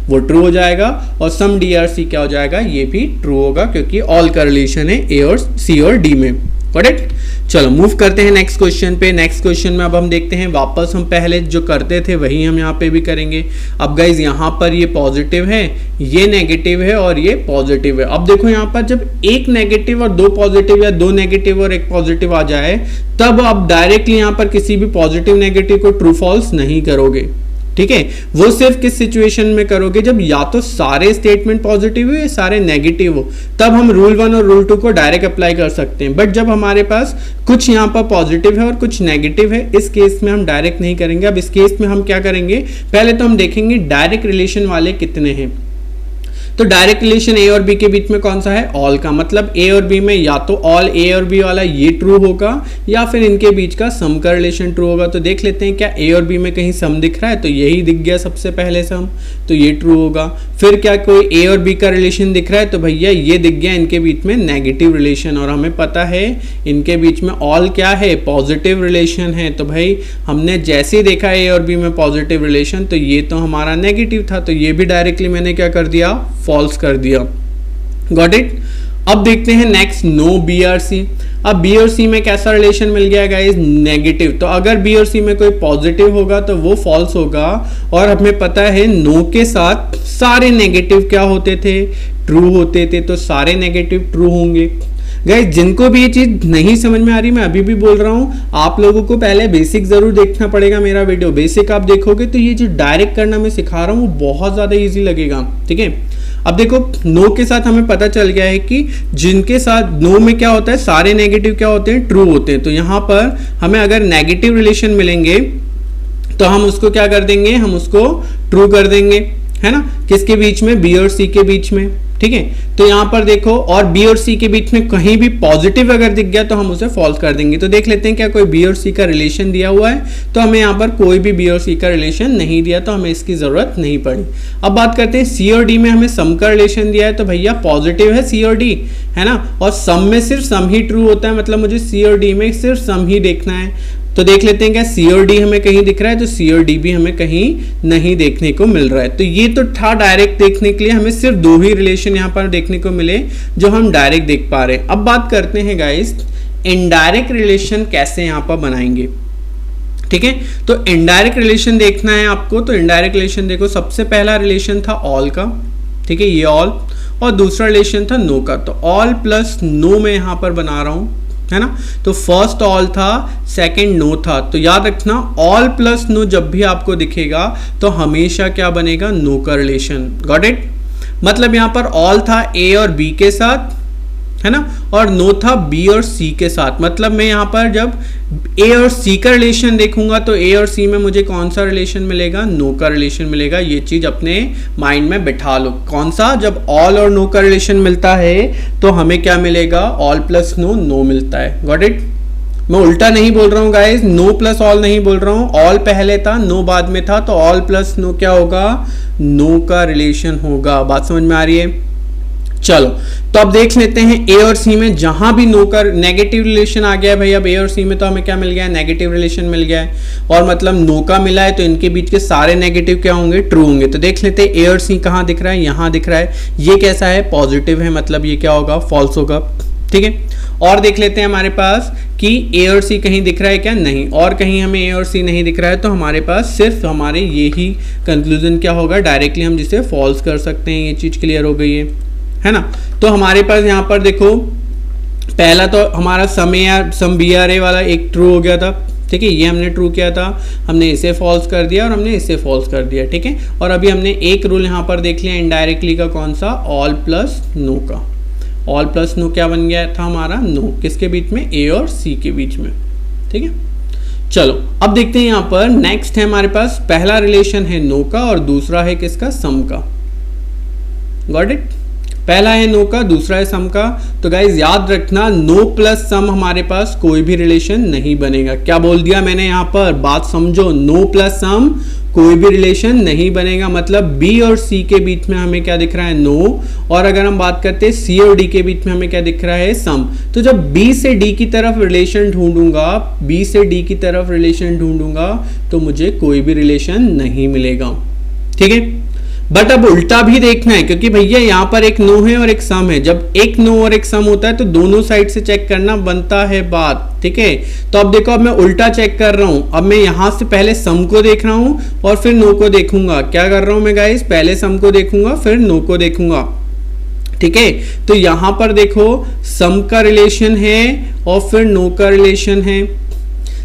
Speaker 1: वो ट्रू हो जाएगा। और सम डी आर सी क्या हो जाएगा, ये भी ट्रू होगा, क्योंकि ऑल का रिलेशन है ए और सी और डी में, करेक्ट। चलो मूव करते हैं नेक्स्ट क्वेश्चन पे। नेक्स्ट क्वेश्चन में अब हम देखते हैं, वापस हम पहले जो करते थे वही हम यहाँ पे भी करेंगे। अब गाइज यहाँ पर ये पॉजिटिव है, ये नेगेटिव है और ये पॉजिटिव है। अब देखो यहाँ पर जब एक नेगेटिव और 2 पॉजिटिव या 2 नेगेटिव और 1 पॉजिटिव आ जाए, तब आप डायरेक्टली यहाँ पर किसी भी पॉजिटिव नेगेटिव को ट्रू फॉल्स नहीं करोगे, ठीक है। वो सिर्फ किस सिचुएशन में करोगे, जब या तो सारे स्टेटमेंट पॉजिटिव हो या सारे नेगेटिव हो, तब हम रूल 1 और रूल 2 को डायरेक्ट अप्लाई कर सकते हैं। बट जब हमारे पास कुछ यहाँ पर पॉजिटिव है और कुछ नेगेटिव है, इस केस में हम डायरेक्ट नहीं करेंगे। अब इस केस में हम क्या करेंगे, पहले तो हम देखेंगे डायरेक्ट रिलेशन वाले कितने हैं। तो डायरेक्ट रिलेशन ए और बी के बीच में कौन सा है, ऑल का। मतलब ए और बी में या तो ऑल ए और बी वाला ये ट्रू होगा, या फिर इनके बीच का सम का रिलेशन ट्रू होगा। तो देख लेते हैं क्या ए और बी में कहीं सम दिख रहा है, तो यही दिख गया सबसे पहले सम, तो ये ट्रू होगा। फिर क्या कोई ए और बी का रिलेशन दिख रहा है, तो भैया ये दिख गया इनके बीच में नेगेटिव रिलेशन, और हमें पता है इनके बीच में ऑल क्या है, पॉजिटिव रिलेशन है। तो भाई हमने जैसे ही देखा ए और बी में पॉजिटिव रिलेशन, तो ये तो हमारा नेगेटिव था, तो ये भी डायरेक्टली मैंने क्या कर दिया, फॉल्स कर दिया। Got it. अब देखते हैं next, no B R C. अब बी और सी में कैसा रिलेशन मिल गया गाइस, नेगेटिव। तो अगर बी और सी में कोई पॉजिटिव होगा तो वो फॉल्स होगा, और हमें पता है नो के साथ सारे नेगेटिव क्या होते थे, ट्रू होते थे, तो सारे नेगेटिव ट्रू होंगे। गाइस जिनको भी ये चीज नहीं समझ में आ रही, मैं अभी भी बोल रहा हूँ, आप लोगों को पहले बेसिक जरूर देखना पड़ेगा मेरा वीडियो। बेसिक आप देखोगे तो ये जो डायरेक्ट करना मैं सिखा रहा हूँ वो बहुत ज्यादा इजी लगेगा, ठीक है। अब देखो नो के साथ हमें पता चल गया है कि जिनके साथ नो में क्या होता है, सारे नेगेटिव क्या होते हैं, ट्रू होते हैं। तो यहाँ पर हमें अगर नेगेटिव रिलेशन मिलेंगे तो हम उसको क्या कर देंगे, हम उसको ट्रू कर देंगे, है ना, किसके बीच में, बी और सी के बीच में, ठीक है। तो यहां पर देखो, और बी और सी के बीच में कहीं भी पॉजिटिव अगर दिख गया तो हम उसे फॉल्स कर देंगे। तो देख लेते हैं क्या कोई बी और सी का रिलेशन दिया हुआ है, तो हमें यहाँ पर कोई भी बी और सी का रिलेशन नहीं दिया, तो हमें इसकी जरूरत नहीं पड़ी। अब बात करते हैं सी और डी में हमें सम का रिलेशन दिया है, तो भैया पॉजिटिव है सी और डी, है ना, और सम में सिर्फ सम ही ट्रू होता है, मतलब मुझे सी और डी में सिर्फ सम ही देखना है। तो देख लेते हैं क्या सी और डी हमें कहीं दिख रहा है, तो सी और डी भी हमें कहीं नहीं देखने को मिल रहा है। तो ये तो था डायरेक्ट देखने के लिए, हमें सिर्फ दो ही रिलेशन यहाँ पर देखने को मिले जो हम डायरेक्ट देख पा रहे हैं। अब बात करते हैं गाइस इनडायरेक्ट रिलेशन कैसे यहाँ पर बनाएंगे, ठीक है। तो इनडायरेक्ट रिलेशन देखना है आपको, तो इनडायरेक्ट रिलेशन देखो, सबसे पहला रिलेशन था ऑल का, ठीक है, ये ऑल, और दूसरा रिलेशन था नो का। तो ऑल प्लस नो मैं यहाँ पर बना रहा हूँ, है ना। तो फर्स्ट ऑल था, सेकंड नो था। तो याद रखना ऑल प्लस नो जब भी आपको दिखेगा तो हमेशा क्या बनेगा, नो का रिलेशन। Got it. मतलब यहां पर ऑल था ए और बी के साथ, है ना, और नो था बी और सी के साथ। मतलब मैं यहाँ पर जब ए और सी का रिलेशन देखूंगा तो ए और सी में मुझे कौन सा रिलेशन मिलेगा, नो का रिलेशन मिलेगा। ये चीज अपने माइंड में बिठा लो। कौन सा, जब ऑल और नो का रिलेशन मिलता है तो हमें क्या मिलेगा, ऑल प्लस नो, नो मिलता है। Got it. मैं उल्टा नहीं बोल रहा हूँ गाइस, नो प्लस ऑल नहीं बोल रहा हूँ, ऑल पहले था नो बाद में था, तो ऑल प्लस नो क्या होगा, नो का रिलेशन होगा। बात समझ में आ रही है। चलो तो अब देख लेते हैं ए और सी में जहां भी नो का नेगेटिव रिलेशन आ गया है भाई। अब ए और सी में तो हमें क्या मिल गया है, नेगेटिव रिलेशन मिल गया है, और मतलब नो का मिला है तो इनके बीच के सारे नेगेटिव क्या होंगे, ट्रू होंगे। तो देख लेते हैं ए और सी कहां दिख रहा है, यहां दिख रहा है। ये कैसा है, पॉजिटिव है, मतलब ये क्या होगा, फॉल्स होगा, ठीक है। और देख लेते हैं हमारे पास कि ए और सी कहीं दिख रहा है क्या, नहीं, और कहीं हमें ए और सी नहीं दिख रहा है, तो हमारे पास सिर्फ हमारे ये ही कंक्लूजन क्या होगा, डायरेक्टली हम जिसे फॉल्स कर सकते हैं। ये चीज क्लियर हो गई है ना। तो हमारे पास यहाँ पर देखो, पहला तो हमारा सम बी आर ए वाला एक ट्रू हो गया था, ठीक है, ये हमने ट्रू किया था, हमने इसे फॉल्स कर दिया और हमने इसे फॉल्स कर दिया, ठीक है। और अभी हमने एक रूल यहाँ पर देख लिया इनडायरेक्टली का, कौन सा, ऑल प्लस नो का। ऑल प्लस नो क्या बन गया था हमारा, नो, किसके बीच में, ए और सी के बीच में, ठीक है। चलो अब देखते हैं यहाँ पर नेक्स्ट है हमारे पास, पहला रिलेशन है नो का और दूसरा है किसका, सम का। Got it. पहला है नो का, दूसरा है सम का। तो गाइज याद रखना, नो प्लस सम हमारे पास कोई भी रिलेशन नहीं बनेगा। क्या बोल दिया मैंने यहाँ पर, बात समझो, नो प्लस सम कोई भी रिलेशन नहीं बनेगा। मतलब बी और सी के बीच में हमें क्या दिख रहा है, नो, और अगर हम बात करते हैं सी और डी के बीच में हमें क्या दिख रहा है, सम। तो जब बी से डी की तरफ रिलेशन ढूंढूंगा, बी से डी की तरफ रिलेशन ढूंढूंगा तो मुझे कोई भी रिलेशन नहीं मिलेगा, ठीक है। बट अब उल्टा भी देखना है, क्योंकि भैया यहाँ पर एक नो है और एक सम है। जब एक नो और एक सम होता है तो दोनों साइड से चेक करना बनता है बात, ठीक है। तो अब देखो, अब मैं उल्टा चेक कर रहा हूं। अब मैं यहां से पहले सम को देख रहा हूं और फिर नो को देखूंगा। क्या कर रहा हूं मैं गाइस, पहले सम को देखूंगा फिर नो को देखूंगा, ठीक है। तो यहां पर देखो, सम का रिलेशन है और फिर नो का रिलेशन है।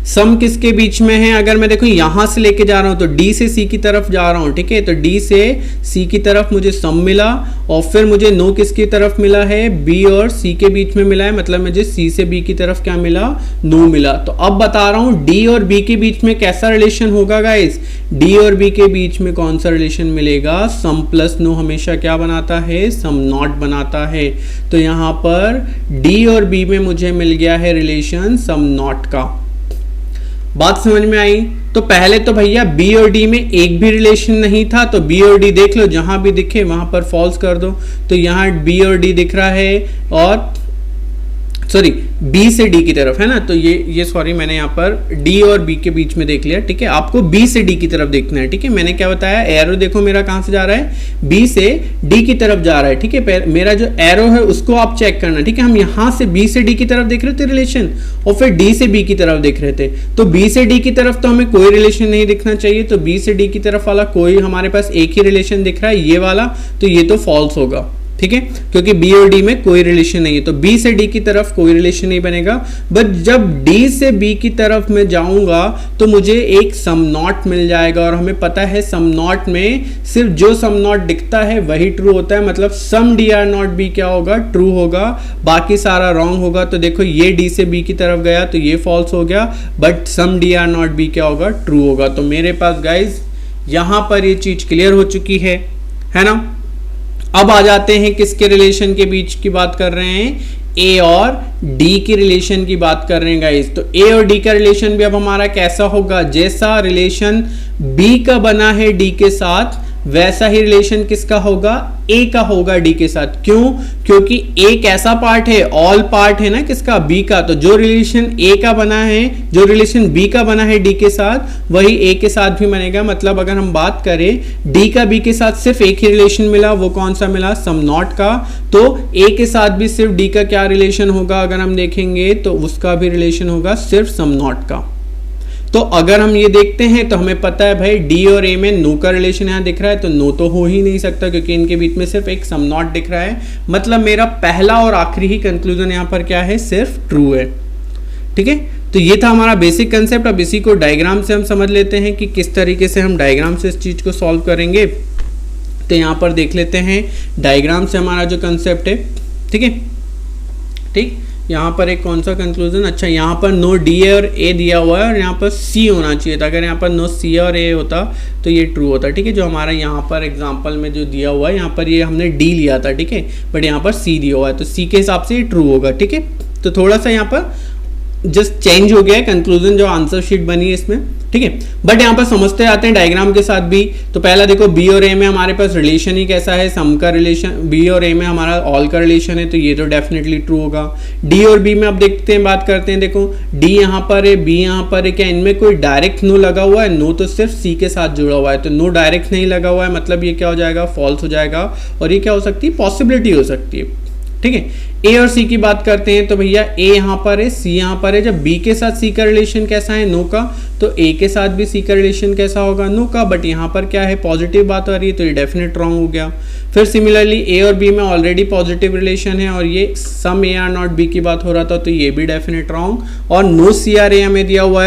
Speaker 1: सम किसके बीच में है, अगर मैं देखो यहां से लेके जा रहा हूं तो डी से सी की तरफ जा रहा हूं, ठीक है। तो डी से सी की तरफ मुझे सम मिला और फिर मुझे नो किसकी तरफ मिला है, बी और सी के बीच में मिला है। मतलब मुझे सी से बी की तरफ क्या मिला, नो मिला। तो अब बता रहा हूं डी और बी के बीच में कैसा रिलेशन होगा गाइस, डी और बी के बीच में कौन सा रिलेशन मिलेगा, सम प्लस नो हमेशा क्या बनाता है, सम नॉट बनाता है। तो यहां पर डी और बी में मुझे मिल गया है रिलेशन सम नॉट का। बात समझ में आई। तो पहले तो भैया बी और डी में एक भी रिलेशन नहीं था, तो बी और डी देख लो, जहां भी दिखे वहां पर फॉल्स कर दो। तो यहां बी और डी दिख रहा है, और सॉरी बी से डी की तरफ है ना, तो ये सॉरी मैंने यहाँ पर डी और बी के बीच में देख लिया, ठीक है। आपको बी से डी की तरफ देखना है, ठीक है। मैंने क्या बताया, एरो देखो मेरा कहां से जा रहा है, बी से डी की तरफ जा रहा है, ठीक है। मेरा जो एरो है उसको आप चेक करना, ठीक है। हम यहाँ से बी से डी की तरफ देख रहे थे रिलेशन, और फिर डी से बी की तरफ देख रहे थे। तो बी से डी की तरफ तो हमें कोई रिलेशन नहीं दिखना चाहिए, तो बी से डी की तरफ वाला कोई हमारे पास एक ही रिलेशन दिख रहा है, ये वाला, तो ये तो फॉल्स होगा, ठीक है, क्योंकि बी और डी में कोई रिलेशन नहीं है, तो बी से डी की तरफ कोई रिलेशन नहीं बनेगा। बट जब डी से बी की तरफ मैं जाऊंगा तो मुझे एक सम नॉट मिल जाएगा, और हमें पता है सम नॉट में सिर्फ जो सम नॉट दिखता है वही ट्रू होता है, मतलब सम डी आर नॉट बी क्या होगा, ट्रू होगा, बाकी सारा रॉन्ग होगा। तो देखो ये डी से बी की तरफ गया तो ये फॉल्स हो गया, but sum D R not B क्या होगा, ट्रू होगा। तो मेरे पास गाइज यहां पर ये चीज क्लियर हो चुकी है ना। अब आ जाते हैं किसके रिलेशन के बीच की बात कर रहे हैं, ए और डी की रिलेशन की बात कर रहे हैं गाइस। तो ए और डी का रिलेशन भी अब हमारा कैसा होगा, जैसा रिलेशन बी का बना है डी के साथ वैसा ही रिलेशन किसका होगा, ए का होगा डी के साथ। क्यों, क्योंकि ए कैसा पार्ट है, ऑल पार्ट है ना किसका, बी का। तो जो रिलेशन ए का बना है, जो रिलेशन बी का बना है डी के साथ, वही ए के साथ भी बनेगा। मतलब अगर हम बात करें डी का बी के साथ सिर्फ एक ही रिलेशन मिला, वो कौन सा मिला, सम नॉट का। तो ए के साथ भी सिर्फ डी का क्या रिलेशन होगा, अगर हम देखेंगे तो उसका भी रिलेशन होगा सिर्फ सम नॉट का। तो अगर हम ये देखते हैं तो हमें पता है भाई डी और ए में नो का रिलेशन यहाँ दिख रहा है, तो नो तो हो ही नहीं सकता क्योंकि इनके बीच में सिर्फ एक सम नॉट दिख रहा है। मतलब मेरा पहला और आखिरी ही कंक्लूजन यहाँ पर क्या है, सिर्फ ट्रू है। ठीक है, तो ये था हमारा बेसिक कंसेप्ट। अब इसी को डायग्राम से हम समझ लेते हैं कि किस तरीके से हम डायग्राम से इस चीज को सॉल्व करेंगे। तो यहाँ पर देख लेते हैं डायग्राम से हमारा जो कंसेप्ट है। ठीक है, ठीक, यहाँ पर एक कौन सा कंक्लूजन, अच्छा यहाँ पर नो डी और ए दिया हुआ है और यहाँ पर सी होना चाहिए था। अगर यहाँ पर नो सी और ए होता तो ये ट्रू होता। ठीक है, जो हमारा यहाँ पर एग्जांपल में जो दिया हुआ है, यहाँ पर ये हमने डी लिया था, ठीक है, बट यहाँ पर सी दिया हुआ है, तो सी के हिसाब से ये ट्रू होगा। ठीक है, तो थोड़ा सा यहाँ पर जस्ट चेंज हो गया है कंक्लूजन जो आंसर शीट बनी है इसमें। ठीक है, बट यहाँ पर समझते आते हैं डायग्राम के साथ भी। तो पहला देखो बी और ए में हमारे पास रिलेशन ही कैसा है, सम का रिलेशन, बी और ए में हमारा ऑल का रिलेशन है, तो ये तो डेफिनेटली ट्रू होगा। डी और बी में अब देखते हैं, बात करते हैं। देखो डी यहाँ पर है, बी यहाँ पर है, क्या इनमें कोई डायरेक्ट नो लगा हुआ है, नो तो सिर्फ सी के साथ जुड़ा हुआ है, तो नो डायरेक्ट नहीं लगा हुआ है, मतलब ये क्या हो जाएगा, फॉल्स हो जाएगा। और ये क्या हो सकती है, पॉसिबिलिटी हो सकती है। ठीक है, ए और सी की बात करते हैं। तो भैया ए यहाँ पर है, सी यहाँ पर है। जब बी के साथ सी का रिलेशन कैसा है, नो का, तो ए के साथ भी सी का रिलेशन कैसा होगा, नो का। बट यहाँ पर क्या है, पॉजिटिव बात आ रही है, तो ये डेफिनेट रॉन्ग हो गया। फिर सिमिलरली ए और बी में ऑलरेडी पॉजिटिव रिलेशन है और ये सम ए आर नॉट बी की बात हो रहा था, तो ये भी डेफिनेट रॉन्ग। और नो सी आर ए हमें दिया हुआ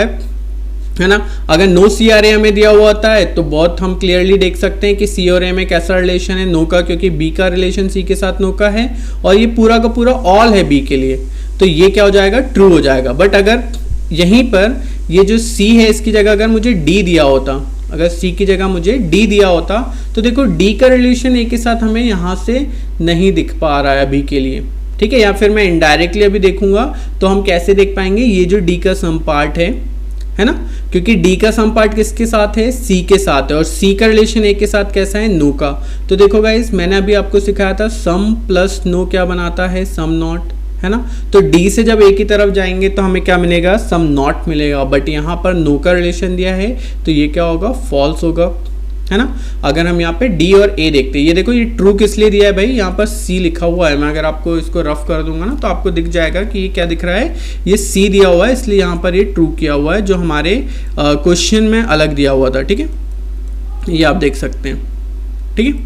Speaker 1: है ना। अगर नो सी आर ए हमें दिया हुआ होता है तो बहुत हम क्लियरली देख सकते हैं कि सी और ए में कैसा रिलेशन है, नो का, क्योंकि बी का रिलेशन सी के साथ नो का है और ये पूरा का पूरा ऑल है बी के लिए, तो ये क्या हो जाएगा, ट्रू हो जाएगा। बट अगर यहीं पर ये जो सी है इसकी जगह अगर मुझे डी दिया होता, अगर सी की जगह मुझे डी दिया होता, तो देखो डी का रिलेशन ए के साथ हमें यहाँ से नहीं दिख पा रहा है बी के लिए। ठीक है, या फिर मैं इनडायरेक्टली अभी देखूंगा तो हम कैसे देख पाएंगे, ये जो डी का सम पार्ट है ना, क्योंकि डी का सम पार्ट किसके साथ है, सी के साथ है, और सी का रिलेशन ए के साथ कैसा है, नो का। तो देखो गाइस, मैंने अभी आपको सिखाया था सम प्लस नो क्या बनाता है, सम नॉट, है ना। तो डी से जब ए की तरफ जाएंगे तो हमें क्या मिलेगा, सम नॉट मिलेगा। बट यहाँ पर नो का रिलेशन दिया है तो ये क्या होगा, फॉल्स होगा, है ना। अगर हम यहाँ पे डी और ए देखते हैं, ये देखो ये ट्रू किस लिए दिया है भाई, यहाँ पर सी लिखा हुआ है। मैं अगर आपको इसको रफ कर दूंगा ना तो आपको दिख जाएगा कि ये क्या दिख रहा है, ये सी दिया हुआ है, इसलिए यहाँ पर ये ट्रू किया हुआ है, जो हमारे क्वेश्चन में अलग दिया हुआ था। ठीक है, ये आप देख सकते हैं। ठीक है,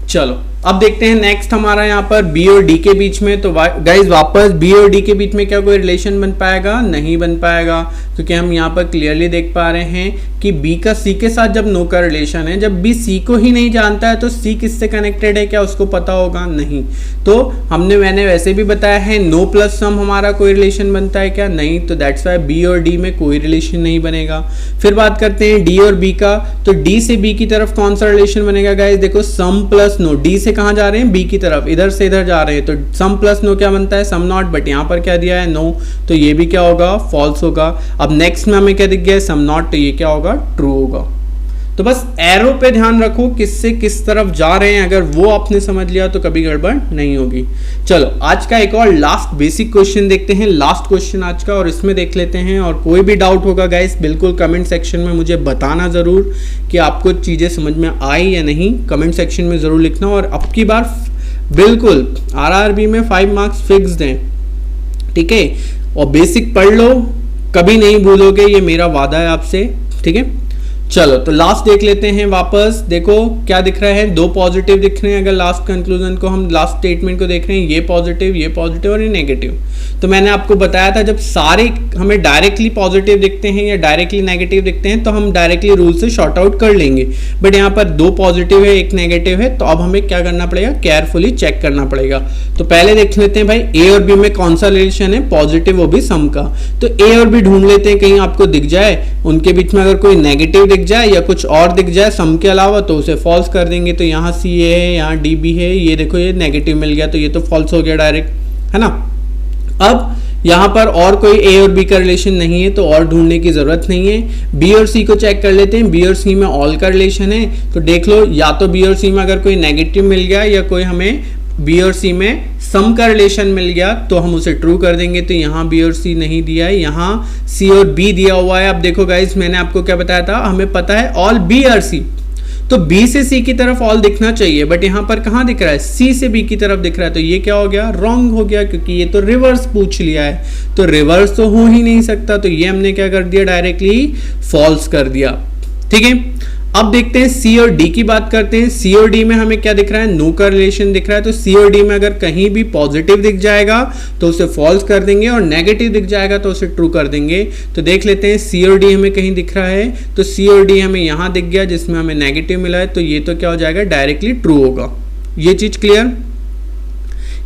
Speaker 1: चलो अब देखते हैं नेक्स्ट हमारा यहाँ पर बी और डी के बीच में। तो गाइज वापस बी और डी के बीच में क्या कोई रिलेशन बन पाएगा, नहीं बन पाएगा, क्योंकि हम यहाँ पर क्लियरली देख पा रहे हैं कि बी का सी के साथ जब नो का रिलेशन है, जब बी सी को ही नहीं जानता है तो सी किससे कनेक्टेड है, क्या उसको पता होगा, नहीं। तो मैंने वैसे भी बताया है नो प्लस सम हमारा कोई रिलेशन बनता है क्या, नहीं। तो दैट्स वाई बी और डी में कोई रिलेशन नहीं बनेगा। फिर बात करते हैं डी और बी का। तो डी से बी की तरफ कौन सा रिलेशन बनेगा गाइज, देखो सम प्लस नो। डी से कहाँ जा रहे हैं, बी की तरफ, इधर से इधर जा रहे हैं, तो सम प्लस नो क्या बनता है, सम नॉट। बट यहाँ पर क्या दिया है, नो, तो ये भी क्या होगा, फॉल्स होगा। अब नेक्स्ट में हमें क्या दिख गया, सम नॉट, तो ये क्या होगा, ट्रू होगा। तो बस एरो पे ध्यान रखो किससे किस तरफ जा रहे हैं, अगर वो आपने समझ लिया तो कभी गड़बड़ नहीं होगी। चलो आज का एक और लास्ट बेसिक क्वेश्चन देखते हैं, लास्ट क्वेश्चन आज का, और इसमें देख लेते हैं। और कोई भी डाउट होगा गाइस बिल्कुल कमेंट सेक्शन में मुझे बताना ज़रूर कि आपको चीज़ें समझ में आई या नहीं, कमेंट सेक्शन में ज़रूर लिखना। और अब की बार बिल्कुल आरआरबी में 5 मार्क्स फिक्स्ड हैं, ठीक है, और बेसिक पढ़ लो, कभी नहीं भूलोगे, ये मेरा वादा है आपसे। ठीक है, चलो तो लास्ट देख लेते हैं वापस। देखो क्या दिख रहा है, दो पॉजिटिव दिख रहे हैं। अगर लास्ट कंक्लूजन को हम लास्ट स्टेटमेंट को देख रहे हैं, ये पॉजिटिव और ये नेगेटिव। तो मैंने आपको बताया था जब सारे हमें डायरेक्टली पॉजिटिव दिखते हैं या डायरेक्टली नेगेटिव दिखते हैं तो हम डायरेक्टली रूल से शॉर्ट आउट कर लेंगे, बट यहाँ पर दो पॉजिटिव है एक नेगेटिव है, तो अब हमें क्या करना पड़ेगा, केयरफुली चेक करना पड़ेगा। तो पहले देख लेते हैं भाई ए और बी में कौन सा रिलेशन है, पॉजिटिव वो भी सम का। तो ए और बी ढूंढ लेते हैं, कहीं आपको दिख जाए उनके बीच में अगर कोई नेगेटिव दिख जाए या कुछ और दिख जाए सम के अलावा तो उसे फॉल्स कर देंगे। तो यहाँ सी ए है, यहाँ डी बी है, ये देखो ये नेगेटिव मिल गया तो ये तो फॉल्स हो गया डायरेक्ट, है ना। अब यहाँ पर और कोई ए और बी का रिलेशन नहीं है तो और ढूंढने की जरूरत नहीं है। बी और सी को चेक कर लेते हैं, बी और सी में ऑल का रिलेशन है तो देख लो, या तो बी और सी में अगर कोई नेगेटिव मिल गया या कोई हमें बी और सी में सम का रिलेशन मिल गया तो हम उसे ट्रू कर देंगे। तो यहाँ बी और सी नहीं दिया है, यहाँ सी और बी दिया हुआ है। अब देखो गाइस मैंने आपको क्या बताया था, हमें पता है ऑल बी आर सी, तो बी से सी की तरफ ऑल दिखना चाहिए, बट यहाँ पर कहाँ दिख रहा है, सी से बी की तरफ दिख रहा है। तो ये क्या हो गया, रॉन्ग हो गया, क्योंकि ये तो रिवर्स पूछ लिया है, तो रिवर्स तो हो ही नहीं सकता। तो ये हमने क्या कर दिया, डायरेक्टली फॉल्स कर दिया। ठीक है, अब देखते हैं सी और डी की बात करते हैं। सी और डी में हमें क्या दिख रहा है, नो का रिलेशन दिख रहा है। तो सी और डी में अगर कहीं भी पॉजिटिव दिख जाएगा तो उसे फॉल्स कर देंगे और नेगेटिव दिख जाएगा तो उसे ट्रू कर देंगे। तो देख लेते हैं सी और डी हमें कहीं दिख रहा है, तो सी और डी हमें यहाँ दिख गया जिसमें हमें नेगेटिव मिला है, तो ये तो क्या हो जाएगा, डायरेक्टली ट्रू होगा। ये चीज क्लियर।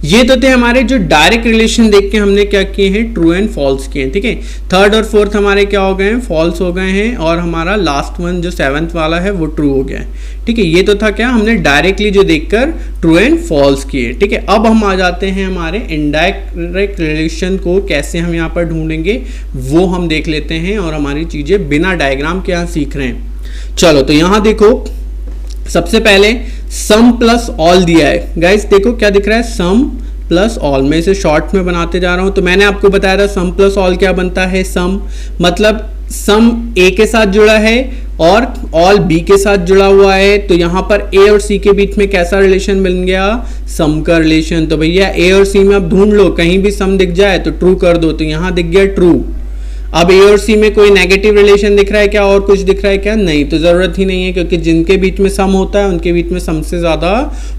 Speaker 1: ये तो थे हमारे जो डायरेक्ट रिलेशन देख के हमने क्या किए हैं, ट्रू एंड फॉल्स किए हैं। ठीक है, थर्ड और फोर्थ हमारे क्या हो गए हैं, फॉल्स हो गए हैं, और हमारा लास्ट वन जो सेवंथ वाला है वो ट्रू हो गया है। ठीक है, ये तो था क्या, हमने डायरेक्टली जो देखकर ट्रू एंड फॉल्स किए। ठीक है, अब हम आ जाते हैं हमारे इनडायरेक्ट रिलेशन को कैसे हम यहाँ पर ढूंढेंगे वो हम देख लेते हैं, और हमारी चीजें बिना डायग्राम के यहाँ सीख रहे हैं। चलो तो यहाँ देखो, सबसे पहले सम प्लस ऑल दिया है। गाइस देखो क्या दिख रहा है, सम प्लस ऑल। मैं इसे शॉर्ट में बनाते जा रहा हूं। तो मैंने आपको बताया था सम प्लस ऑल क्या बनता है, सम मतलब सम ए के साथ जुड़ा है और ऑल बी के साथ जुड़ा हुआ है। तो यहां पर ए और सी के बीच में कैसा रिलेशन बन गया, सम का रिलेशन। तो भैया ए और सी में अब ढूंढ लो, कहीं भी सम दिख जाए तो ट्रू कर दो। तो यहां दिख गया ट्रू। अब ए और सी में कोई नेगेटिव रिलेशन दिख रहा है क्या, और कुछ दिख रहा है क्या, नहीं, तो जरूरत ही नहीं है, क्योंकि जिनके बीच में सम होता है उनके बीच में सम से ज्यादा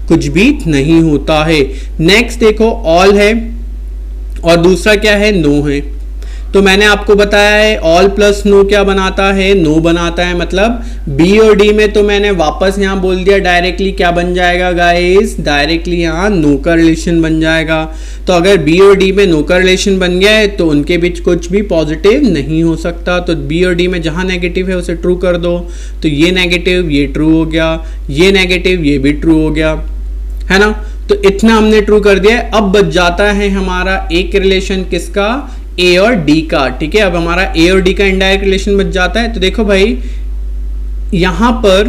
Speaker 1: कुछ भी नहीं होता है। नेक्स्ट देखो, ऑल है और दूसरा क्या है, नो है। तो मैंने आपको बताया है ऑल प्लस नो क्या बनाता है, नो बनाता है। मतलब बी और डी में तो मैंने वापस यहाँ बोल दिया, डायरेक्टली क्या बन जाएगा गाइस, डायरेक्टली यहाँ नो का रिलेशन बन जाएगा। तो अगर बी और डी में नो का रिलेशन बन गया है तो उनके बीच कुछ भी पॉजिटिव नहीं हो सकता। तो बी और डी में जहाँ नेगेटिव है उसे ट्रू कर दो। तो ये नेगेटिव ये ट्रू हो गया, ये नेगेटिव ये भी ट्रू हो गया, है ना। तो इतना हमने ट्रू कर दिया है। अब बच जाता है हमारा एक रिलेशन किसका, ए और डी का। ठीक है, अब हमारा ए और डी का इनडायरेक्ट रिलेशन बच जाता है। तो देखो भाई यहां पर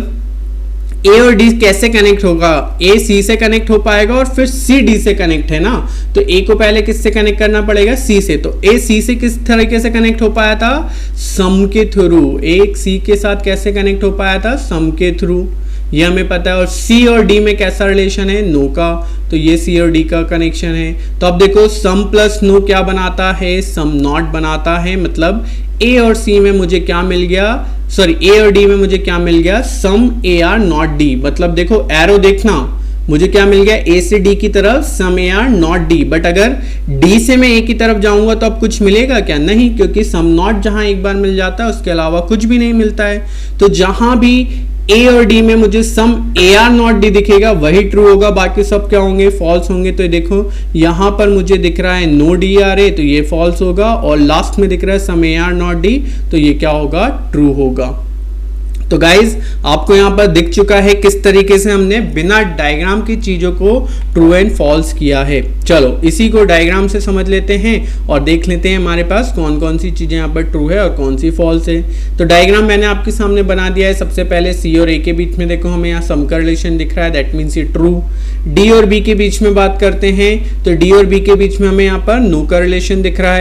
Speaker 1: ए और डी कैसे कनेक्ट होगा, ए सी से कनेक्ट हो पाएगा और फिर सी डी से कनेक्ट है ना। तो ए को पहले किससे कनेक्ट करना पड़ेगा, सी से। तो ए सी से किस तरीके से कनेक्ट हो पाया था, सम के थ्रू। ए सी के साथ कैसे कनेक्ट हो पाया था, सम के थ्रू, ये हमें पता है। और सी और डी में कैसा रिलेशन है, नो का। तो ये सी और डी का कनेक्शन है। तो अब देखो सम प्लस नो क्या बनाता है, सम नॉट बनाता है। मतलब ए और सी में मुझे क्या मिल गया, सॉरी ए और डी में मुझे क्या मिल गया, सम ए आर नॉट डी। मतलब देखो एरो देखना, मुझे क्या मिल गया, ए से डी की तरफ some A are not D. But अगर डी से मैं ए की तरफ जाऊंगा तो अब कुछ मिलेगा क्या, नहीं, क्योंकि सम नॉट जहां एक बार मिल जाता है उसके अलावा कुछ भी नहीं मिलता है। तो जहां भी ए और डी में मुझे सम ए आर नॉट डी दिखेगा वही ट्रू होगा, बाकी सब क्या होंगे, फॉल्स होंगे। तो देखो यहां पर मुझे दिख रहा है नो डी आर ए, तो ये फॉल्स होगा, और लास्ट में दिख रहा है सम ए आर नॉट डी, तो ये क्या होगा, ट्रू होगा। तो गाइज आपको यहाँ पर दिख चुका है किस तरीके से हमने बिना डायग्राम की चीजों को ट्रू एंड फॉल्स किया है। चलो इसी को डायग्राम से समझ लेते हैं और देख लेते हैं हमारे पास कौन कौन सी चीजें यहाँ पर ट्रू है और कौन सी फॉल्स है। तो डायग्राम मैंने आपके सामने बना दिया है। सबसे पहले सी और ए के बीच में देखो हमें यहाँ सम का रिलेशन दिख रहा है, दैट मीन्स ये ट्रू। डी और बी के बीच में बात करते हैं तो डी और बी के बीच में हमें यहाँ पर नो का रिलेशन दिख रहा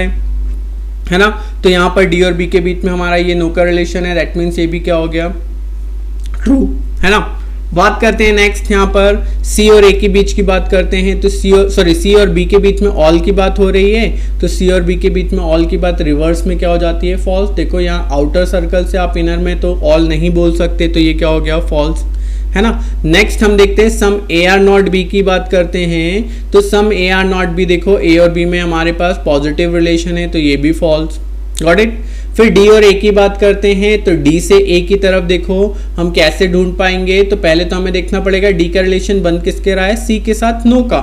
Speaker 1: है ना। तो यहाँ पर डी और बी के बीच में हमारा ये नो का रिलेशन है, दैट मीन्स ये भी क्या हो गया, ट्रू, है ना। बात करते हैं नेक्स्ट यहाँ पर सी और ए के बीच की बात करते हैं, तो सी और बी के बीच में ऑल की बात हो रही है, तो सी और बी के बीच में ऑल की बात रिवर्स में क्या हो जाती है, फॉल्स। देखो यहाँ आउटर सर्कल से आप इनर में तो ऑल नहीं बोल सकते, तो ये क्या हो गया, फॉल्स, है ना। नेक्स्ट हम देखते हैं सम ए आर नॉट बी की बात करते हैं, तो सम ए आर नॉट बी, देखो ए और बी में हमारे पास पॉजिटिव रिलेशन है, तो ये भी फॉल्स, गॉट इट। फिर डी और ए की बात करते हैं, तो डी से ए की तरफ देखो हम कैसे ढूंढ पाएंगे, तो पहले तो हमें देखना पड़ेगा डी का रिलेशन बन किसके रहा है, सी के साथ, नो का,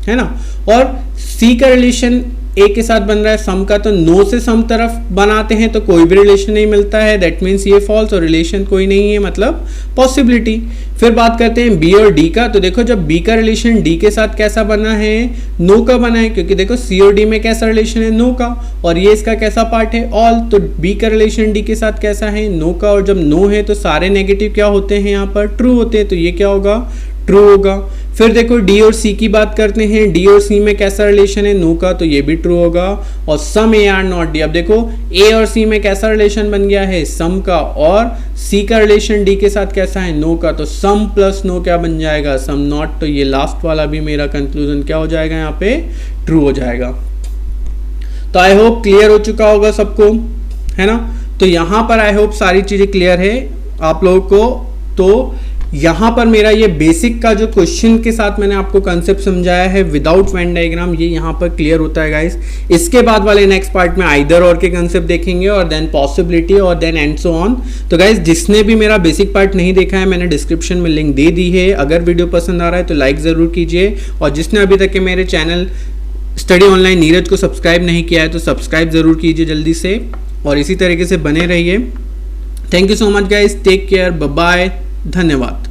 Speaker 1: है ना। और सी का रिलेशन ए के साथ बन रहा है सम का, तो नो से सम तरफ बनाते हैं तो कोई भी रिलेशन नहीं मिलता है, दैट मीन्स ये फॉल्स, और रिलेशन कोई नहीं है मतलब पॉसिबिलिटी। फिर बात करते हैं बी और डी का, तो देखो जब बी का रिलेशन डी के साथ कैसा बना है, नो का बना है, क्योंकि देखो सी और डी में कैसा रिलेशन है, नो का, और ये इसका कैसा पार्ट है, ऑल, तो बी का रिलेशन डी के साथ कैसा है, नो का, और जब नो है तो सारे नेगेटिव क्या होते हैं यहाँ पर, ट्रू होते हैं, तो ये क्या होगा, ट्रू होगा। फिर देखो डी और सी की बात करते हैं, डी और सी में कैसा रिलेशन है, नो का, तो ये भी ट्रू होगा। और सम ए आर नॉट डी, अब देखो ए और सी में कैसा रिलेशन बन गया है, सम का, और सी का रिलेशन डी के साथ कैसा है, नो का, तो सम प्लस नो क्या बन जाएगा, सम नॉट, तो ये लास्ट वाला भी मेरा कंक्लूजन क्या हो जाएगा, यहाँ पे ट्रू हो जाएगा। तो आई होप क्लियर हो चुका होगा सबको, है ना। तो यहाँ पर आई होप सारी चीजें क्लियर है आप लोगों को। तो यहाँ पर मेरा ये बेसिक का जो क्वेश्चन के साथ मैंने आपको कंसेप्ट समझाया है विदाउट वेन डायग्राम, ये यहाँ पर क्लियर होता है गाइस। इसके बाद वाले नेक्स्ट पार्ट में आइदर और के कंसेप्ट देखेंगे, और देन पॉसिबिलिटी, और देन एंड सो ऑन। तो गाइस जिसने भी मेरा बेसिक पार्ट नहीं देखा है, मैंने डिस्क्रिप्शन में लिंक दे दी है। अगर वीडियो पसंद आ रहा है तो लाइक ज़रूर कीजिए, और जिसने अभी तक के मेरे चैनल स्टडी ऑनलाइन नीरज को सब्सक्राइब नहीं किया है तो सब्सक्राइब ज़रूर कीजिए जल्दी से, और इसी तरीके से बने रहिए। Thank you so much guys, take care, bye bye, धन्यवाद।